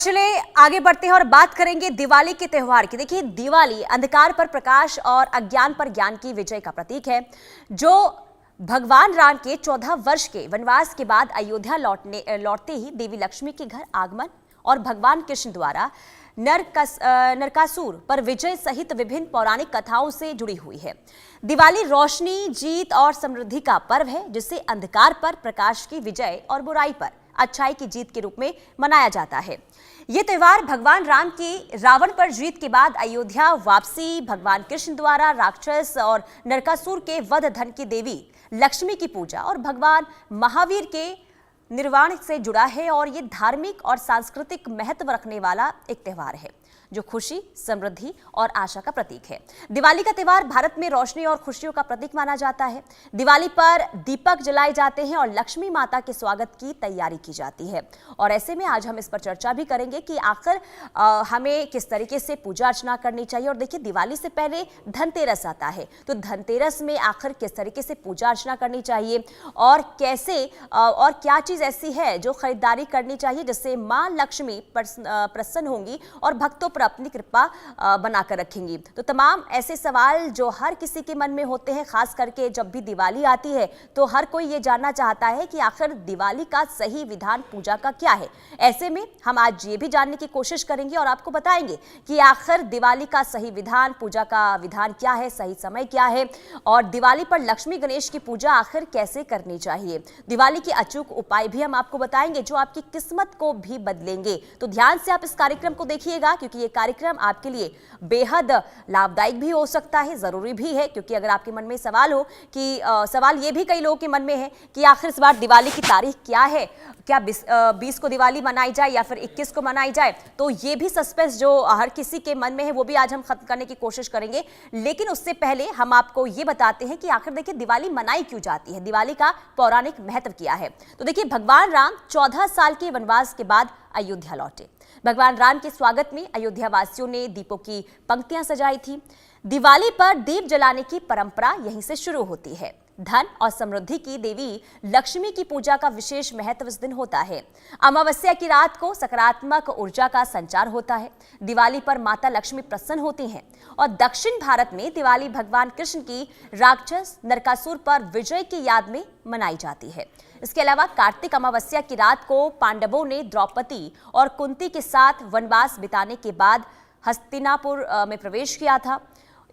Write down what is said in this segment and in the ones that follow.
चले आगे बढ़ते हैं और बात करेंगे दिवाली के त्योहार की। देखिए, दिवाली अंधकार पर प्रकाश और अज्ञान पर ज्ञान की विजय का प्रतीक है, जो भगवान राम के 14 वर्ष के वनवास के बाद अयोध्या लौटते ही देवी लक्ष्मी के घर आगमन और भगवान कृष्ण द्वारा नरकासुर पर विजय सहित विभिन्न पौराणिक कथाओं से जुड़ी हुई है। दिवाली रोशनी, जीत और समृद्धि का पर्व है, जिसे अंधकार पर प्रकाश की विजय और बुराई पर अच्छाई की जीत के रूप में मनाया जाता है। ये त्योहार भगवान राम की रावण पर जीत के बाद अयोध्या वापसी, भगवान कृष्ण द्वारा राक्षस और नरकासुर के वध, धन की देवी लक्ष्मी की पूजा और भगवान महावीर के निर्वाण से जुड़ा है और ये धार्मिक और सांस्कृतिक महत्व रखने वाला एक त्योहार है, जो खुशी, समृद्धि और आशा का प्रतीक है। दिवाली का त्योहार भारत में रोशनी और खुशियों का प्रतीक माना जाता है। दिवाली पर दीपक जलाए जाते हैं और लक्ष्मी माता के स्वागत की तैयारी की जाती है। और ऐसे में आज हम इस पर चर्चा भी करेंगे कि आखिर हमें किस तरीके से पूजा अर्चना करनी चाहिए। और देखिए, दिवाली से पहले धनतेरस आता है, तो धनतेरस में आखिर किस तरीके से पूजा अर्चना करनी चाहिए और कैसे और क्या चीज ऐसी है जो खरीदारी करनी चाहिए जिससे मां लक्ष्मी प्रसन्न होंगी और भक्तों पर अपनी कृपा बनाकर रखेंगी। तो तमाम ऐसे सवाल जो हर किसी के मन में होते हैं, खास करके जब भी दिवाली आती है तो हर कोई ये जानना चाहता है कि आखिर दिवाली का सही विधान पूजा का क्या है। ऐसे में हम आज ये भी जानने की कोशिश करेंगे और आपको बताएंगे कि आखिर दिवाली का सही विधान, पूजा का विधान क्या है, सही समय क्या है और दिवाली पर लक्ष्मी गणेश की पूजा आखिर कैसे करनी चाहिए। दिवाली के अचूक उपाय भी हम आपको बताएंगे जो आपकी किस्मत को भी बदलेंगे। तो ध्यान से आप इस कार्यक्रम को देखिएगा, क्योंकि ये कार्यक्रम आपके लिए बेहद लाभदायक भी हो सकता है, जरूरी भी है। क्योंकि अगर आपके मन में सवाल हो कि सवाल ये भी कई लोगों के मन में है कि आखिर इस बार दिवाली की तारीख क्या है, क्या 20 को दिवाली मनाई जाए या फिर 21 को मनाई जाए, तो ये भी सस्पेंस जो हर किसी के मन में है वो भी आज हम खत्म करने की कोशिश करेंगे। लेकिन उससे पहले हम आपको ये बताते हैं कि आखिर देखिए, दिवाली मनाई क्यों जाती है, दिवाली का पौराणिक महत्व क्या है। तो देखिए, भगवान राम 14 साल के वनवास के बाद अयोध्या लौटे। भगवान राम के स्वागत में अयोध्या वासियों ने दीपों की पंक्तियां सजाई थी। दिवाली पर दीप जलाने की परंपरा यहीं से शुरू होती है। धन और समृद्धि की देवी लक्ष्मी की पूजा का विशेष महत्व इस दिन होता है। अमावस्या की रात को सकारात्मक ऊर्जा का संचार होता है। दिवाली पर माता लक्ष्मी प्रसन्न होती हैं और दक्षिण भारत में दिवाली भगवान कृष्ण की राक्षस नरकासुर पर विजय की याद में मनाई जाती है। इसके अलावा कार्तिक अमावस्या की रात को पांडवों ने द्रौपदी और कुंती के साथ वनवास बिताने के बाद हस्तिनापुर में प्रवेश किया था।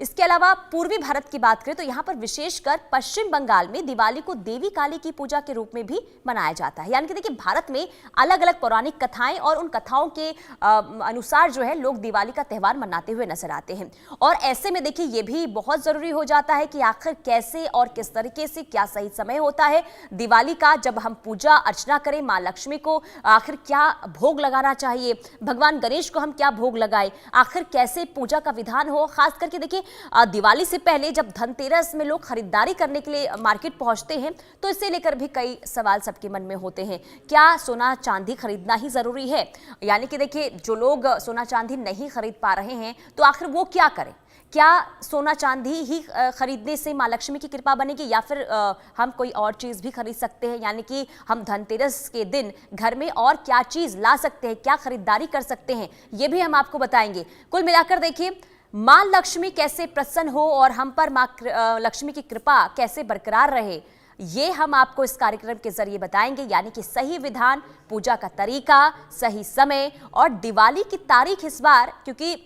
इसके अलावा पूर्वी भारत की बात करें तो यहाँ पर विशेषकर पश्चिम बंगाल में दिवाली को देवी काली की पूजा के रूप में भी मनाया जाता है। यानी कि देखिए, भारत में अलग अलग पौराणिक कथाएं और उन कथाओं के अनुसार जो है लोग दिवाली का त्यौहार मनाते हुए नजर आते हैं। और ऐसे में देखिए, ये भी बहुत जरूरी हो जाता है कि आखिर कैसे और किस तरीके से क्या सही समय होता है दिवाली का, जब हम पूजा अर्चना करें माँ लक्ष्मी को, आखिर क्या भोग लगाना चाहिए, भगवान गणेश को हम क्या भोग लगाए, आखिर कैसे पूजा का विधान हो। खास करके देखिए, दिवाली से पहले जब धनतेरस में लोग खरीदारी करने के लिए मार्केट पहुंचते हैं तो इसे लेकर भी कई सवाल सबके मन में होते हैं। क्या सोना चांदी खरीदना ही जरूरी है? यानी कि देखिए, जो लोग सोना चांदी नहीं खरीद पा रहे हैं तो आखिर वो क्या करें? क्या सोना चांदी ही खरीदने से माँ लक्ष्मी की कृपा बनेगी या फिर हम कोई और चीज़ भी खरीद सकते हैं? यानी कि हम धनतेरस के दिन घर में और क्या चीज़ ला सकते हैं, क्या खरीदारी कर सकते हैं, ये भी हम आपको बताएंगे। कुल मिलाकर देखिए, मां लक्ष्मी कैसे प्रसन्न हो और हम पर मां लक्ष्मी की कृपा कैसे बरकरार रहे, ये हम आपको इस कार्यक्रम के जरिए बताएंगे। यानी कि सही विधान, पूजा का तरीका, सही समय और दिवाली की तारीख इस बार, क्योंकि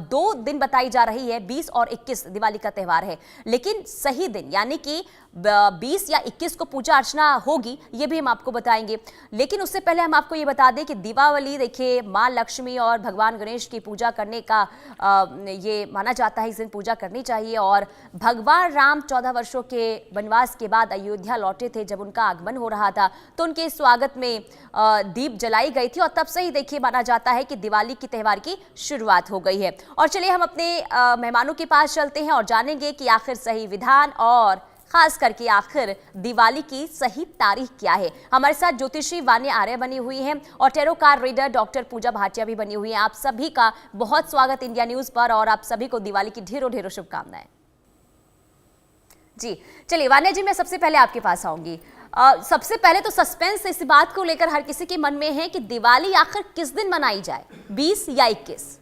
2 दिन बताई जा रही है, 20 और 21 दिवाली का त्यौहार है, लेकिन सही दिन यानी कि 20 या 21 को पूजा अर्चना होगी, ये भी हम आपको बताएंगे। लेकिन उससे पहले हम आपको ये बता दें कि दीपावली देखिए, माँ लक्ष्मी और भगवान गणेश की पूजा करने का ये माना जाता है, इस दिन पूजा करनी चाहिए। और भगवान राम 14 वर्षों के वनवास के बाद अयोध्या लौटे थे। जब उनका आगमन हो रहा था तो उनके स्वागत में दीप जलाई गई थी और तब से ही देखिए माना जाता है कि दिवाली की त्यौहार की शुरुआत हो गई है। और चलिए हम अपने मेहमानों के पास चलते हैं और जानेंगे कि आखिर सही विधान और खास करके आखिर दिवाली की सही तारीख क्या है। हमारे साथ ज्योतिषी वानी आर्य बनी हुई हैं और टैरो कार्ड रीडर डॉक्टर पूजा भाटिया भी बनी हुई हैं। आप सभी का बहुत स्वागत इंडिया न्यूज पर और आप सभी को दिवाली की ढेरों ढेरों शुभकामनाएं। जी चलिए वान्या जी, मैं सबसे पहले आपके पास आऊंगी। सबसे पहले तो सस्पेंस इस बात को लेकर हर किसी के मन में है कि दिवाली आखिर किस दिन मनाई जाए, 20 या 21?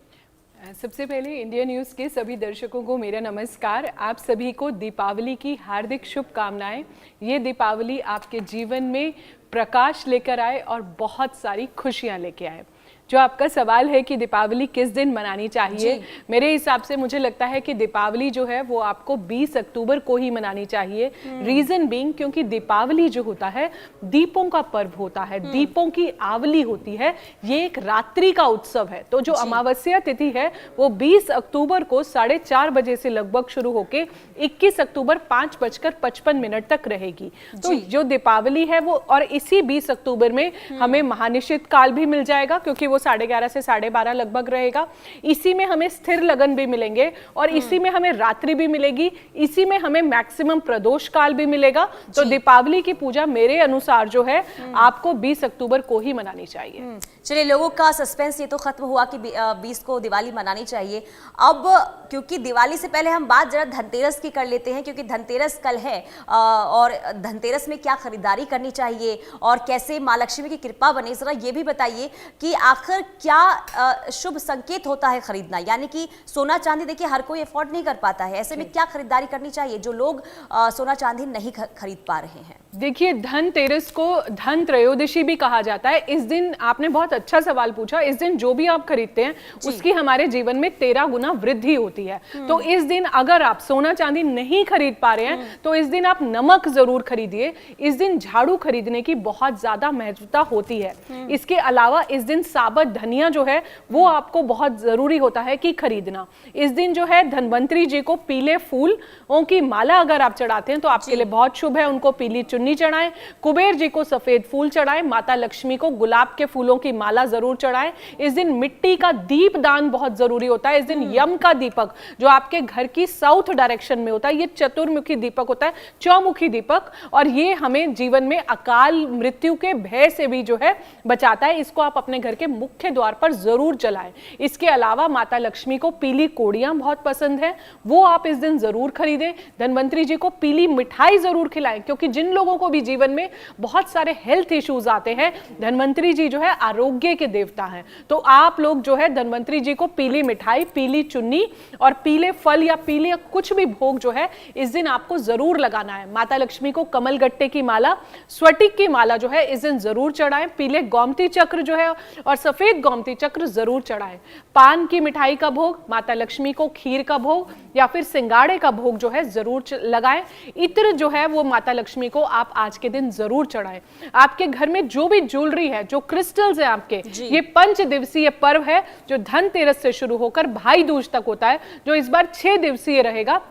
सबसे पहले इंडिया न्यूज़ के सभी दर्शकों को मेरा नमस्कार। आप सभी को दीपावली की हार्दिक शुभकामनाएं। ये दीपावली आपके जीवन में प्रकाश लेकर आए और बहुत सारी खुशियां लेके आए। जो आपका सवाल है कि दीपावली किस दिन मनानी चाहिए, मेरे हिसाब से मुझे लगता है कि दीपावली जो है वो आपको 20 अक्टूबर को ही मनानी चाहिए। रीजन बीइंग, क्योंकि दीपावली जो होता है दीपों का पर्व होता है, दीपों की आवली होती है, ये एक रात्रि का उत्सव है। तो जो अमावस्या तिथि है वो 20 अक्टूबर को 4:30 बजे से लगभग शुरू होके 21 अक्टूबर 5:55 तक रहेगी। तो जो दीपावली है वो, और इसी 20 अक्टूबर में हमें महानिशित काल भी मिल जाएगा, क्योंकि 11:30 से 12:30 लगभग रहेगा। इसी में हमें स्थिर लगन भी मिलेंगे और इसी में हमें रात्रि भी मिलेगी, इसी में हमें मैक्सिमम प्रदोष काल भी मिलेगा। तो दीपावली की पूजा मेरे अनुसार जो है आपको 20 अक्टूबर को ही मनानी चाहिए। चलिए, लोगों का सस्पेंस ये तो खत्म हुआ कि 20 को दिवाली मनानी चाहिए। अब क्योंकि दिवाली से पहले हम बात जरा धनतेरस की कर लेते हैं, क्योंकि धनतेरस कल है और धनतेरस में क्या खरीदारी करनी चाहिए और कैसे माँ लक्ष्मी की कृपा बने, जरा ये भी बताइए कि आखिर क्या शुभ संकेत होता है खरीदना। यानी कि सोना चांदी देखिए हर कोई अफोर्ड नहीं कर पाता है, ऐसे में क्या खरीदारी करनी चाहिए जो लोग सोना चांदी नहीं खरीद पा रहे हैं? देखिए, धनतेरस को धन त्रयोदशी भी कहा जाता है। इस दिन आपने बहुत अच्छा सवाल पूछा। इस दिन जो भी आप खरीदते हैं उसकी हमारे जीवन में 13 गुना वृद्धि होती है। तो इस दिन अगर आप सोना चांदी नहीं खरीद पा रहे हैं तो इस दिन आप नमक जरूर खरीदिए। इस दिन झाड़ू खरीदने की बहुत ज्यादा महत्वता होती है। इसके अलावा इस दिन साबुत धनिया जो है वो आपको बहुत जरूरी होता है कि खरीदना। इस दिन जो है धन्वंतरी जी को पीले फूलों की माला अगर आप चढ़ाते हैं तो आपके लिए बहुत शुभ है। उनको पीली चुन्नी चढ़ाएं, कुबेर जी को सफेद फूल चढ़ाएं, माता लक्ष्मी को गुलाब के फूलों की माला जरूर चढ़ाएं। इस दिन मिट्टी का दीप दान बहुत जरूरी होता है। इस दिन यम का दीपक जो आपके घर की साउथ डायरेक्शन में होता है, ये चतुर्मुखी दीपक होता है, चौमुखी दीपक, और ये हमें जीवन में अकाल मृत्यु के भय से भी जो है बचाता है। इसको आप अपने घर के मुख्य द्वार पर जरूर जलाएं। इसके अलावा माता लक्ष्मी को पीली कोड़ियां बहुत पसंद है, वो आप इस दिन जरूर खरीदें। धन्वंतरी जी को पीली मिठाई जरूर खिलाएं, क्योंकि जिन लोगों को भी जीवन में बहुत सारे हेल्थ इश्यूज आते हैं, धन्वंतरी जी जो है आरोग्य के देवता हैं। तो आप लोग जो है धन्वंतरी जी को पीली मिठाई, पीली चुन्नी और पीले फल या पीले कुछ भी भोग जो है इस दिन आपको जरूर लगाना है। माता लक्ष्मी को कमल गट्टे की माला, स्फटिक की माला जो है इस दिन जरूर चढ़ाएं। पीले गोमती चक्र जो है और सफेद गोमती चक्र जरूर चढ़ाएं। पान की मिठाई का भोग, माता लक्ष्मी को खीर का भोग या फिर सिंगाड़े का भोग जो है जरूर लगाएं। इत्र जो है वो माता लक्ष्मी को आप आज के दिन जरूर चढ़ाएं। आपके घर में जो भी ज्वेलरी है, जो क्रिस्टल्स है आपके, ये 5 दिवसीय पर्व है जो धनतेरस से शुरू होकर भाई दूज तक होता है, जो इस बार 6 दिवसीय रहेगा।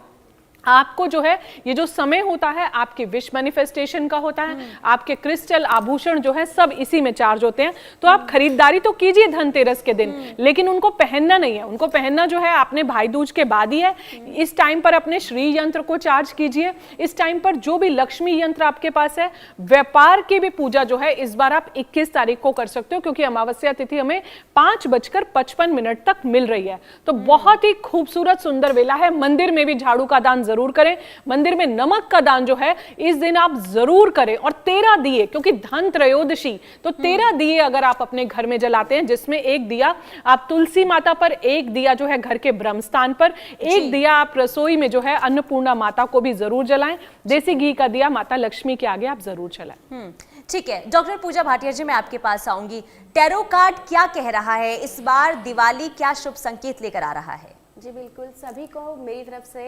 आपको जो है ये जो समय होता है आपके विश मैनिफेस्टेशन का होता है, आपके क्रिस्टल आभूषण जो है सब इसी में चार्ज होते हैं। तो आप खरीदारी तो कीजिए धनतेरस के दिन, लेकिन उनको पहनना नहीं है। उनको पहनना जो है आपने भाई दूज के बाद ही है। इस टाइम पर अपने श्री यंत्र को चार्ज कीजिए। इस टाइम पर जो भी लक्ष्मी यंत्र आपके पास है, व्यापार की भी पूजा जो है इस बार आप 21 तारीख को कर सकते हो, क्योंकि अमावस्या तिथि हमें 5:55 तक मिल रही है। तो बहुत ही खूबसूरत सुंदर वेला है। मंदिर में भी झाड़ू का दान जरूर करें। मंदिर में नमक का दान जो है इस दिन आप जरूर करें। और 13 दिए, क्योंकि धन त्रयोदशी, तो 13 दिए अगर आप अपने घर में जलाते हैं, जिसमें एक दिया आप तुलसी माता पर, एक दिया जो है घर के ब्रह्म स्थान पर, एक दिया आप रसोई में जो है अन्नपूर्णा माता को भी जरूर जलाएं। देसी घी का दिया माता लक्ष्मी के आगे आप जरूर जलाएं। ठीक है, डॉक्टर पूजा भाटिया जी, मैं आपके पास आऊंगी। टैरो कार्ड क्या कह रहा है इस बार दिवाली, क्या शुभ संकेत लेकर आ रहा है? जी बिल्कुल, सभी को मेरी तरफ से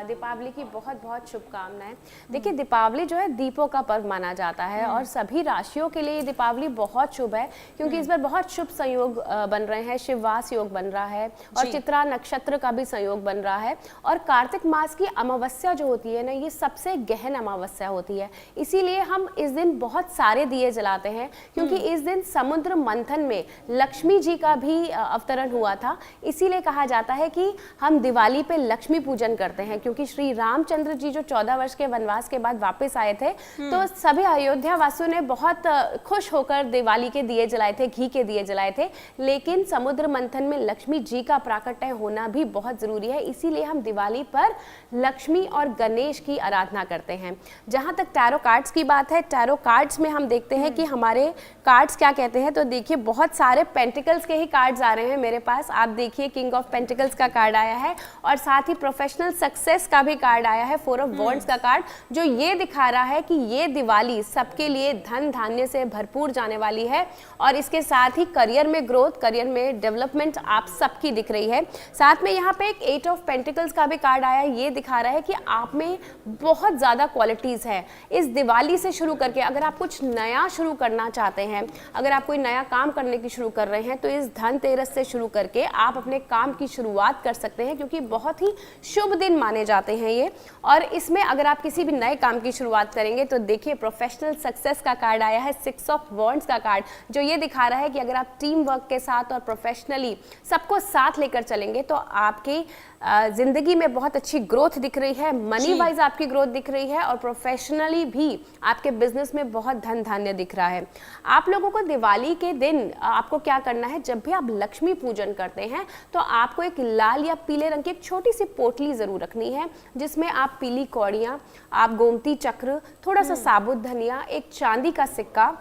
दीपावली की बहुत बहुत शुभकामनाएं। देखिए, दीपावली जो है दीपों का पर्व माना जाता है और सभी राशियों के लिए दीपावली बहुत शुभ है, क्योंकि इस बार बहुत शुभ संयोग बन रहे हैं। शिववास योग बन रहा है और चित्रा नक्षत्र का भी संयोग बन रहा है। और कार्तिक मास की अमावस्या जो होती है ना, ये सबसे गहन अमावस्या होती है। इसीलिए हम इस दिन बहुत सारे दिए जलाते हैं, क्योंकि इस दिन समुद्र मंथन में लक्ष्मी जी का भी अवतरण हुआ था। इसीलिए कहा जाता है कि हम दिवाली पे लक्ष्मी पूजन करते हैं, क्योंकि श्री रामचंद्र जी जो 14 वर्ष के वनवास के बाद वापस आए थे, तो सभी अयोध्या वासियों ने बहुत खुश होकर दिवाली के दिए जलाए थे, घी के दिए जलाए थे। लेकिन समुद्र मंथन में लक्ष्मी जी का प्राकट्य होना भी बहुत जरूरी है, इसीलिए हम दिवाली पर लक्ष्मी और गणेश की आराधना करते हैं। जहां तक टैरो कार्ड्स की बात है, टैरो कार्ड्स में हम देखते हैं कि हमारे कार्ड्स क्या कहते हैं। तो देखिए बहुत सारे पेंटिकल्स के ही कार्ड्स आ रहे हैं मेरे पास। आप देखिए किंग ऑफ पेंटिकल्स का कार्ड आया है और साथ ही प्रोफेशनल सक्सेस का भी कार्ड आया है, 4 ऑफ वॉन्ड्स का कार्ड, जो ये दिखा रहा है कि ये दिवाली सबके लिए धन धान्य से भरपूर जाने वाली है और इसके साथ ही करियर में ग्रोथ, करियर में डेवलपमेंट आप सबकी दिख रही है। साथ में यहाँ पे एक 8 ऑफ पेंटिकल्स का भी कार्ड आया है, ये दिखा रहा है कि आप में बहुत ज़्यादा क्वालिटीज़ है। इस दिवाली से शुरू करके अगर आप कुछ नया शुरू करना चाहते हैं, अगर आप कोई नया काम करने की शुरू कर रहे हैं, तो इस धनतेरस से शुरू करके आप अपने काम की शुरुआत कर सकते हैं, क्योंकि बहुत ही शुभ दिन माने जाते हैं ये। और इसमें अगर आप किसी भी नए काम की शुरुआत करेंगे तो देखिए प्रोफेशनल सक्सेस का कार्ड आया है, 6 ऑफ वॉन्ड्स का कार्ड, जो ये दिखा रहा है कि अगर आप टीम वर्क के साथ और प्रोफेशनली सबको साथ लेकर चलेंगे तो आपकी जिंदगी में बहुत अच्छी ग्रोथ दिख रही है, मनी वाइज आपकी ग्रोथ दिख रही है और प्रोफेशनली भी आपके बिजनेस में बहुत धन धान्य दिख रहा है। आप लोगों को दिवाली के दिन आपको क्या करना है, जब भी आप लक्ष्मी पूजन करते हैं तो आपको एक लाल या पीले रंग की एक छोटी सी पोटली जरूर रखनी है, जिसमें आप पीली कौड़ियाँ, आप गोमती चक्र, थोड़ा सा साबुत धनिया, एक चांदी का सिक्का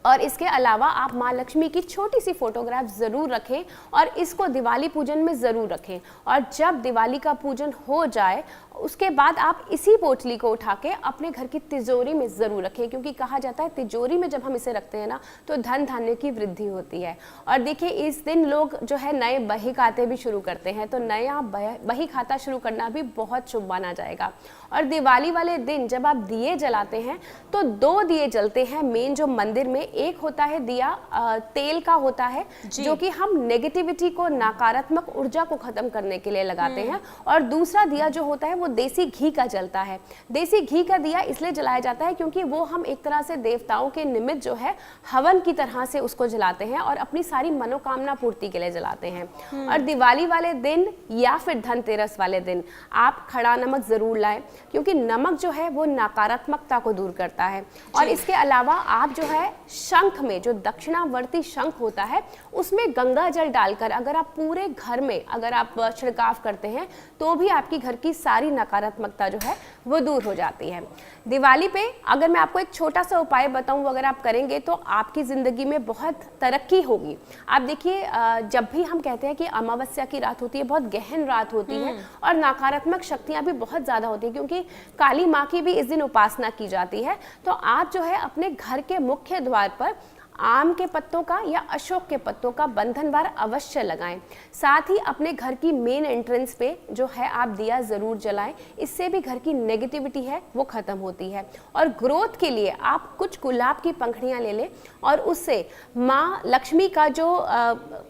और इसके अलावा आप माँ लक्ष्मी की छोटी सी फोटोग्राफ ज़रूर रखें और इसको दिवाली पूजन में ज़रूर रखें। और जब दिवाली का पूजन हो जाए उसके बाद आप इसी पोटली को उठा के अपने घर की तिजोरी में ज़रूर रखें, क्योंकि कहा जाता है तिजोरी में जब हम इसे रखते हैं ना तो धन धान्य की वृद्धि होती है। और देखिए इस दिन लोग जो है नए बही खाते भी शुरू करते हैं, तो नया बही खाता शुरू करना भी बहुत शुभ माना जाएगा। और दिवाली वाले दिन जब आप दिए जलाते हैं तो 2 दिए जलते हैं मेन जो मंदिर में। एक होता है दिया तेल का होता है, जो कि हम नेगेटिविटी को, नकारात्मक ऊर्जा को खत्म करने के लिए लगाते हैं, और दूसरा दिया जो होता है वो देसी घी का जलता है। देसी घी का दिया इसलिए जलाया जाता है क्योंकि वो हम एक तरह से देवताओं के निमित्त जो है हवन की तरह से उसको जलाते हैं और अपनी सारी मनोकामना पूर्ति के लिए जलाते हैं। और दिवाली वाले दिन या फिर धनतेरस वाले दिन आप खड़ा नमक जरूर लाएं, क्योंकि नमक जो है वो नकारात्मकता को दूर करता है। और इसके अलावा आप जो है शंख में, जो दक्षिणावर्ती शंख होता है, उसमें गंगा जल डालकर अगर आप पूरे घर में अगर आप छिड़काव करते हैं तो भी आपकी घर की सारी नकारात्मकता जो है वो दूर हो जाती है। दिवाली पे अगर मैं आपको एक छोटा सा उपाय बताऊं, वो अगर आप करेंगे तो आपकी ज़िंदगी में बहुत तरक्की होगी। आप देखिए जब भी हम कहते हैं कि अमावस्या की रात होती है, बहुत गहन रात होती है और नकारात्मक शक्तियाँ भी बहुत ज़्यादा होती है, क्योंकि काली माँ की भी इस दिन उपासना की जाती है। तो आप जो है अपने घर के मुख्य द्वार पर आम के पत्तों का या अशोक के पत्तों का बंधनवार अवश्य लगाएं। साथ ही अपने घर की मेन एंट्रेंस पे जो है आप दिया ज़रूर जलाएं, इससे भी घर की नेगेटिविटी है वो ख़त्म होती है। और ग्रोथ के लिए आप कुछ गुलाब की पंखड़ियाँ ले लें और उससे माँ लक्ष्मी का जो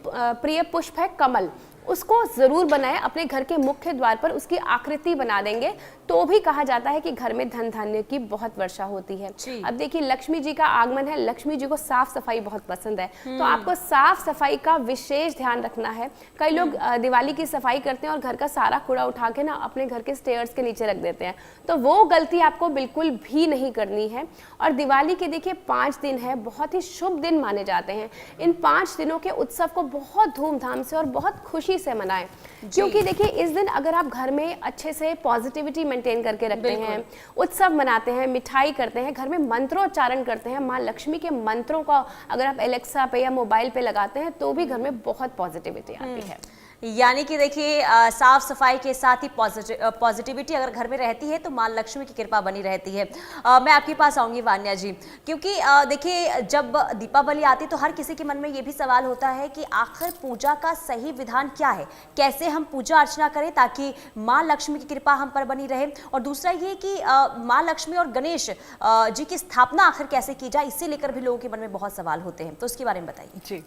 प्रिय पुष्प है कमल, उसको ज़रूर बनाएं, अपने घर के मुख्य द्वार पर उसकी आकृति बना देंगे तो भी कहा जाता है कि घर में धन धान्य की बहुत वर्षा होती है। अब देखिए लक्ष्मी जी का आगमन है, लक्ष्मी जी को साफ सफाई बहुत पसंद है, तो आपको साफ सफाई का विशेष ध्यान रखना है। कई लोग दिवाली की सफाई करते हैं और घर का सारा कूड़ा उठा के ना अपने घर के स्टेयर्स के नीचे रख देते हैं, तो वो गलती आपको बिल्कुल भी नहीं करनी है। और दिवाली के देखिए 5 दिन है, बहुत ही शुभ दिन माने जाते हैं। इन 5 दिनों के उत्सव को बहुत धूमधाम से और बहुत खुशी से मनाएं, क्योंकि देखिए इस दिन अगर आप घर में अच्छे से पॉजिटिविटी मेंटेन करके रखते हैं, उत्सव मनाते हैं, मिठाई करते हैं, घर में मंत्रोच्चारण करते हैं, माँ लक्ष्मी के मंत्रों का अगर आप एलेक्सा पे या मोबाइल पे लगाते हैं तो भी घर में बहुत पॉजिटिविटी आती है। यानी कि देखिए साफ सफाई के साथ ही पॉजिटिविटी अगर घर में रहती है तो माँ लक्ष्मी की कृपा बनी रहती है। मैं आपके पास आऊँगी वान्या जी, क्योंकि देखिए जब दीपावली आती तो हर किसी के मन में ये भी सवाल होता है कि आखिर पूजा का सही विधान क्या है, कैसे हम पूजा अर्चना करें ताकि माँ लक्ष्मी की कृपा हम पर बनी रहे। और दूसरा ये कि माँ लक्ष्मी और गणेश जी की स्थापना आखिर कैसे की जाए, इससे लेकर भी लोगों के मन में बहुत सवाल होते हैं, तो उसके बारे में बताइए। जी,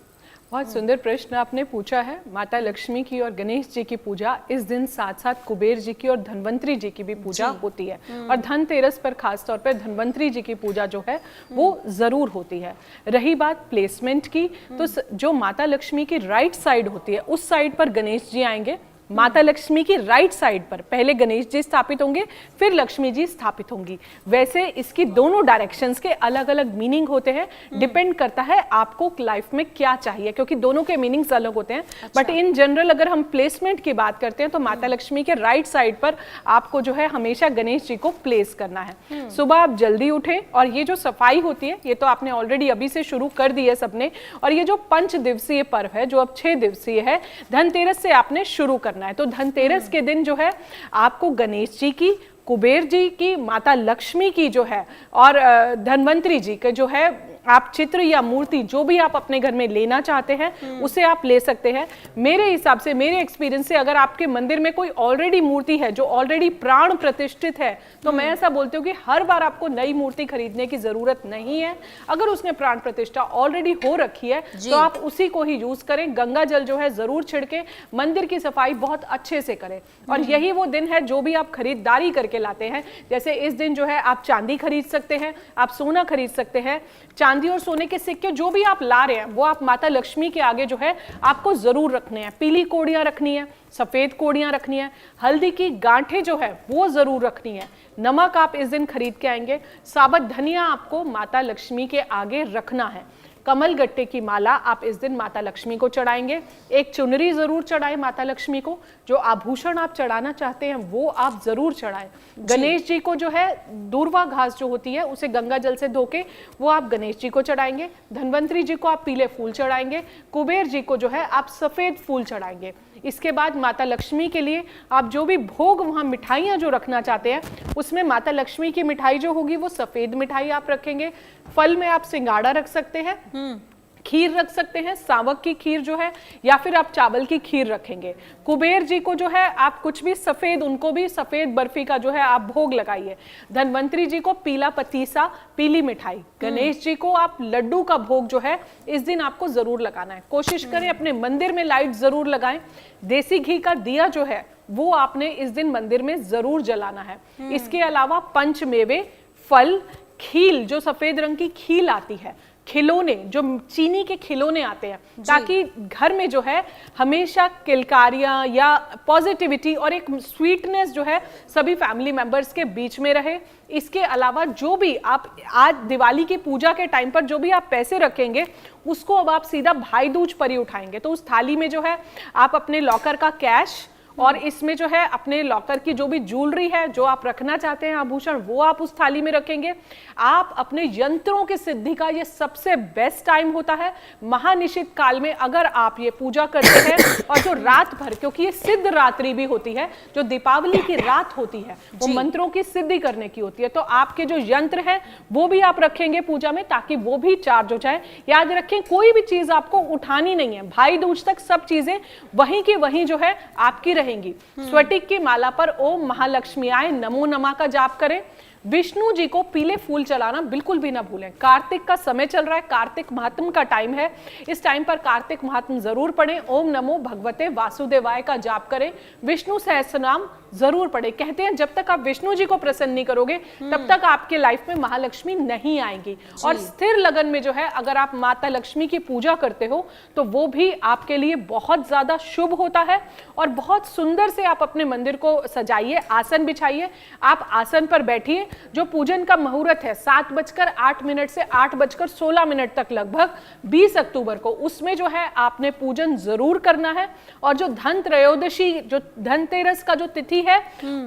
बहुत सुंदर प्रश्न आपने पूछा है। माता लक्ष्मी की और गणेश जी की पूजा इस दिन साथ साथ कुबेर जी की और धनवंतरी जी की भी पूजा होती है, और धनतेरस पर खास तौर पर धनवंतरी जी की पूजा जो है वो जरूर होती है। रही बात प्लेसमेंट की, तो जो माता लक्ष्मी की राइट साइड होती है उस साइड पर गणेश जी आएंगे, माता लक्ष्मी की राइट साइड पर पहले गणेश जी स्थापित होंगे, फिर लक्ष्मी जी स्थापित होंगी। वैसे इसकी दोनों डायरेक्शंस के अलग अलग मीनिंग होते हैं, डिपेंड करता है आपको लाइफ में क्या चाहिए, क्योंकि दोनों के मीनिंग्स अलग होते हैं। बट इन जनरल अगर हम प्लेसमेंट की बात करते हैं तो माता लक्ष्मी के राइट साइड पर आपको जो है हमेशा गणेश जी को प्लेस करना है। सुबह आप जल्दी उठें, और ये जो सफाई होती है ये तो आपने ऑलरेडी अभी से शुरू कर दी है सबने, और ये जो 5 दिवसीय पर्व है जो अब 6 दिवसीय है, धनतेरस से आपने शुरू करना है। तो धनतेरस के दिन जो है आपको गणेश जी की, कुबेर जी की, माता लक्ष्मी की जो है, और धन्वंतरी जी का जो है आप चित्र या मूर्ति जो भी आप अपने घर में लेना चाहते हैं उसे आप ले सकते हैं। मेरे हिसाब से, मेरे एक्सपीरियंस से, अगर आपके मंदिर में कोई ऑलरेडी मूर्ति है जो ऑलरेडी प्राण प्रतिष्ठित है तो मैं ऐसा बोलती हूँ कि हर बार आपको नई मूर्ति खरीदने की जरूरत नहीं है। अगर उसने प्राण प्रतिष्ठा ऑलरेडी हो रखी है तो आप उसी को ही यूज करें। गंगा जल जो है जरूर छिड़के, मंदिर की सफाई बहुत अच्छे से करें। और यही वो दिन है जो भी आप खरीदारी करके लाते हैं, जैसे इस दिन जो है आप चांदी खरीद सकते हैं, आप सोना खरीद सकते हैं। चांदी और सोने के सिक्के जो भी आप ला रहे हैं वो आप माता लक्ष्मी के आगे जो है आपको जरूर रखने हैं। पीली कोड़ियां रखनी है, सफेद कोड़ियां रखनी है, हल्दी की गांठें जो है वो जरूर रखनी है। नमक आप इस दिन खरीद के आएंगे। साबुत धनिया आपको माता लक्ष्मी के आगे रखना है। कमल गट्टे की माला आप इस दिन माता लक्ष्मी को चढ़ाएंगे। एक चुनरी जरूर चढ़ाएं माता लक्ष्मी को। जो आभूषण आप चढ़ाना चाहते हैं वो आप जरूर चढ़ाएं। गणेश जी को जो है दूर्वा घास जो होती है उसे गंगा जल से धो के वो आप गणेश जी को चढ़ाएंगे। धन्वंतरी जी को आप पीले फूल चढ़ाएंगे। कुबेर जी को जो है आप सफेद फूल चढ़ाएंगे। इसके बाद माता लक्ष्मी के लिए आप जो भी भोग, वहां मिठाइयां जो रखना चाहते हैं उसमें माता लक्ष्मी की मिठाई जो होगी वो सफेद मिठाई आप रखेंगे। फल में आप सिंगाड़ा रख सकते हैं, खीर रख सकते हैं, सावक की खीर जो है, या फिर आप चावल की खीर रखेंगे। कुबेर जी को जो है आप कुछ भी सफेद, उनको भी सफेद बर्फी का जो है आप भोग लगाइए। धन्वंतरी जी को पीला पतीसा, पीली मिठाई। गणेश जी को आप लड्डू का भोग जो है इस दिन आपको जरूर लगाना है। कोशिश करें अपने मंदिर में लाइट जरूर लगाएं। देसी घी का दिया जो है वो आपने इस दिन मंदिर में जरूर जलाना है। इसके अलावा पंचमेवे, फल, खील, जो सफेद रंग की खील आती है, खिलौने, जो चीनी के खिलौने आते हैं, ताकि घर में जो है हमेशा किलकारियां या पॉजिटिविटी और एक स्वीटनेस जो है सभी फैमिली मेंबर्स के बीच में रहे। इसके अलावा जो भी आप आज दिवाली की पूजा के टाइम पर जो भी आप पैसे रखेंगे उसको अब आप सीधा भाई दूज पर ही उठाएंगे। तो उस थाली में जो है आप अपने लॉकर का कैश और इसमें जो है अपने लॉकर की जो भी ज्वेलरी है, जो आप रखना चाहते हैं आभूषण, वो आप उस थाली में रखेंगे। आप अपने यंत्रों की सिद्धि का ये सबसे बेस्ट टाइम होता है। महानिशित काल में अगर आप ये पूजा करते हैं और जो रात भर, क्योंकि ये सिद्ध रात्रि भी होती है, जो दीपावली की रात होती है वो मंत्रों की सिद्धि करने की होती है, तो आपके जो यंत्र है वो भी आप रखेंगे पूजा में ताकि वो भी चार्ज हो जाए। याद रखें कोई भी चीज आपको उठानी नहीं है। भाई दूज तक सब चीजें वहीं की वहीं जो है आपकी रहेंगी। स्फटिक की माला पर ओम महालक्ष्मीआय नमो नमः का जाप करें। विष्णु जी को पीले फूल चलाना बिल्कुल भी ना भूलें। कार्तिक का समय चल रहा है, कार्तिक महात्म का टाइम है। इस टाइम पर कार्तिक महात्म जरूर पढ़ें। ओम नमो भगवते वासुदेवाय का जाप करें। विष्णु सहस्रनाम जरूर पढ़े। कहते हैं जब तक आप विष्णु जी को प्रसन्न नहीं करोगे तब तक आपके लाइफ में महालक्ष्मी नहीं आएंगी। और स्थिर लगन में जो है अगर आप माता लक्ष्मी की पूजा करते हो तो वो भी आपके लिए बहुत ज्यादा शुभ होता है। और बहुत सुंदर से आप अपने मंदिर को सजाइए, आसन बिछाइए, आप आसन पर बैठिए। जो पूजन का मुहूर्त है 7:08 से 8:16 तक लगभग 20 अक्टूबर को, उसमें जो है आपने पूजन जरूर करना है। और जो धन त्रयोदशी, जो धनतेरस का जो तिथि है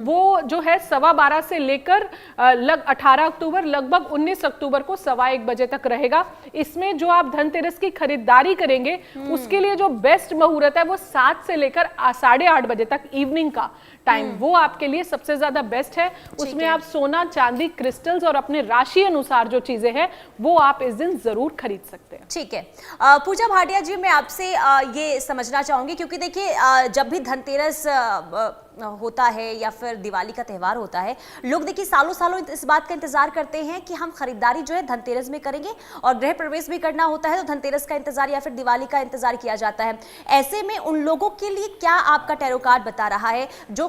वो जो है 12:15 से लेकर 18 अक्टूबर लगभग 19 अक्टूबर को 1:15 बजे तक रहेगा। इसमें जो आप धनतेरस की खरीदारी करेंगे उसके लिए जो बेस्ट मुहूर्त है वो 7 से लेकर 8:30 बजे तक इवनिंग का टाइम, वो आपके लिए सबसे ज्यादा बेस्ट है। उसमें आप सोना, चांदी, क्रिस्टल्स और अपने राशि अनुसार जो चीजें हैं वो आप इस दिन जरूर खरीद सकते हैं। ठीक है पूजा भाटिया जी, मैं आपसे ये समझना चाहूंगी क्योंकि देखिए जब भी धनतेरस होता है या फिर दिवाली का त्यौहार होता है, लोग देखिए सालों सालों इस बात का इंतजार करते हैं कि हम खरीदारी जो है धनतेरस में करेंगे और गृह प्रवेश भी करना होता है तो धनतेरस का इंतजार या फिर दिवाली का इंतजार किया जाता है। ऐसे में उन लोगों के लिए क्या आपका टैरो कार्ड बता रहा है जो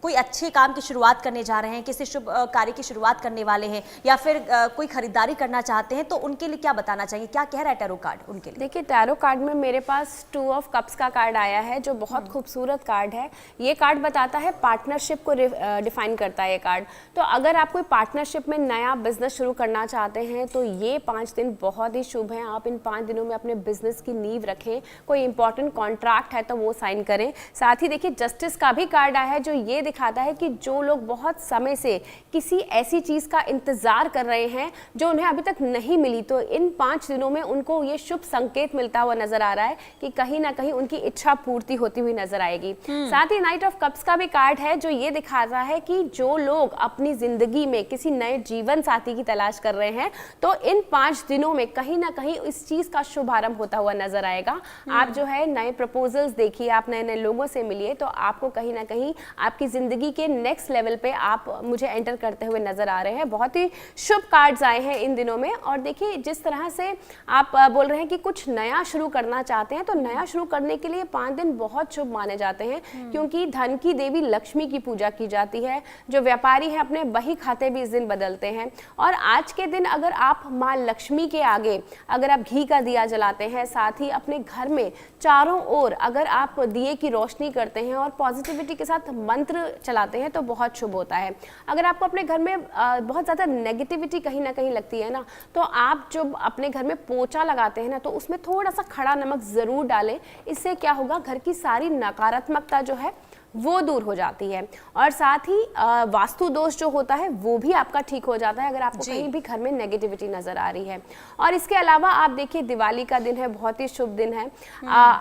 कोई अच्छे काम की शुरुआत करने जा रहे हैं, किसी शुभ कार्य की शुरुआत करने वाले हैं, या फिर कोई खरीदारी करना चाहते हैं, तो उनके लिए क्या बताना चाहिए, क्या कह रहा है टैरो कार्ड उनके लिए? देखिए, टैरो कार्ड में मेरे पास 2 ऑफ कप्स का कार्ड आया है, जो बहुत खूबसूरत कार्ड है। ये कार्ड बताता है पार्टनरशिप को डिफाइन करता है ये कार्ड। तो अगर आप कोई पार्टनरशिप में नया बिजनेस शुरू करना चाहते हैं तो ये 5 दिन बहुत ही शुभ हैं। आप इन 5 दिनों में अपने बिजनेस की नींव रखें, कोई इंपॉर्टेंट कॉन्ट्रैक्ट है तो वो साइन करें। साथ ही देखिए, जस्टिस का भी कार्ड आया है, जो ये दिखाता है कि जो लोग बहुत समय से किसी ऐसी चीज़ का इंतज़ार कर रहे हैं जो उन्हें अभी तक नहीं मिली, तो इन 5 दिनों में उनको ये शुभ संकेत मिलता हुआ नजर आ रहा है कि कहीं ना कहीं उनकी इच्छा पूर्ति होती हुई नजर आएगी। साथ ही नाइट ऑफ कप्स का भी कार्ड है, जो ये दिखाता है कि जो लोग अपनी जिंदगी में किसी नए जीवन साथी की तलाश कर रहे हैं, तो इन 5 दिनों में कहीं ना कहीं इस चीज का शुभारंभ होता हुआ नजर आएगा। आप जो है नए प्रपोजल्स देखिए, आप नए नए लोगों से मिलिए, तो आपको कहीं ना कहीं आपकी जिंदगी के नेक्स्ट लेवल पे आप मुझे एंटर करते हुए नजर आ रहे हैं। बहुत ही शुभ कार्ड्स आए हैं इन दिनों में। और देखिए, जिस तरह से आप बोल रहे हैं कि कुछ नया शुरू करना चाहते हैं, तो नया शुरू करने के लिए 5 दिन बहुत शुभ माने जाते हैं, क्योंकि धन की देवी लक्ष्मी की पूजा की जाती है। जो व्यापारी हैं अपने बही खाते भी इस दिन बदलते हैं। और आज के दिन अगर आप माँ लक्ष्मी के आगे अगर आप घी का दिया जलाते हैं, साथ ही अपने घर में चारों ओर अगर आप दिए की रोशनी करते हैं और पॉजिटिविटी के साथ मंत्र चलाते हैं, तो बहुत शुभ होता है। अगर आपको अपने घर में बहुत ज़्यादा नेगेटिविटी कहीं ना कहीं लगती है ना, तो आप जब अपने घर में पोछा लगाते हैं ना, तो उसमें थोड़ा सा खड़ा नमक ज़रूर डालें। इससे क्या होगा, घर की सारी नकारात्मकता जो है वो दूर हो जाती है। और साथ ही वास्तु दोष जो होता है वो भी आपका ठीक हो जाता है, अगर आपको कहीं भी घर में नेगेटिविटी नजर आ रही है। और इसके अलावा आप देखिए, दिवाली का दिन है, बहुत ही शुभ दिन है।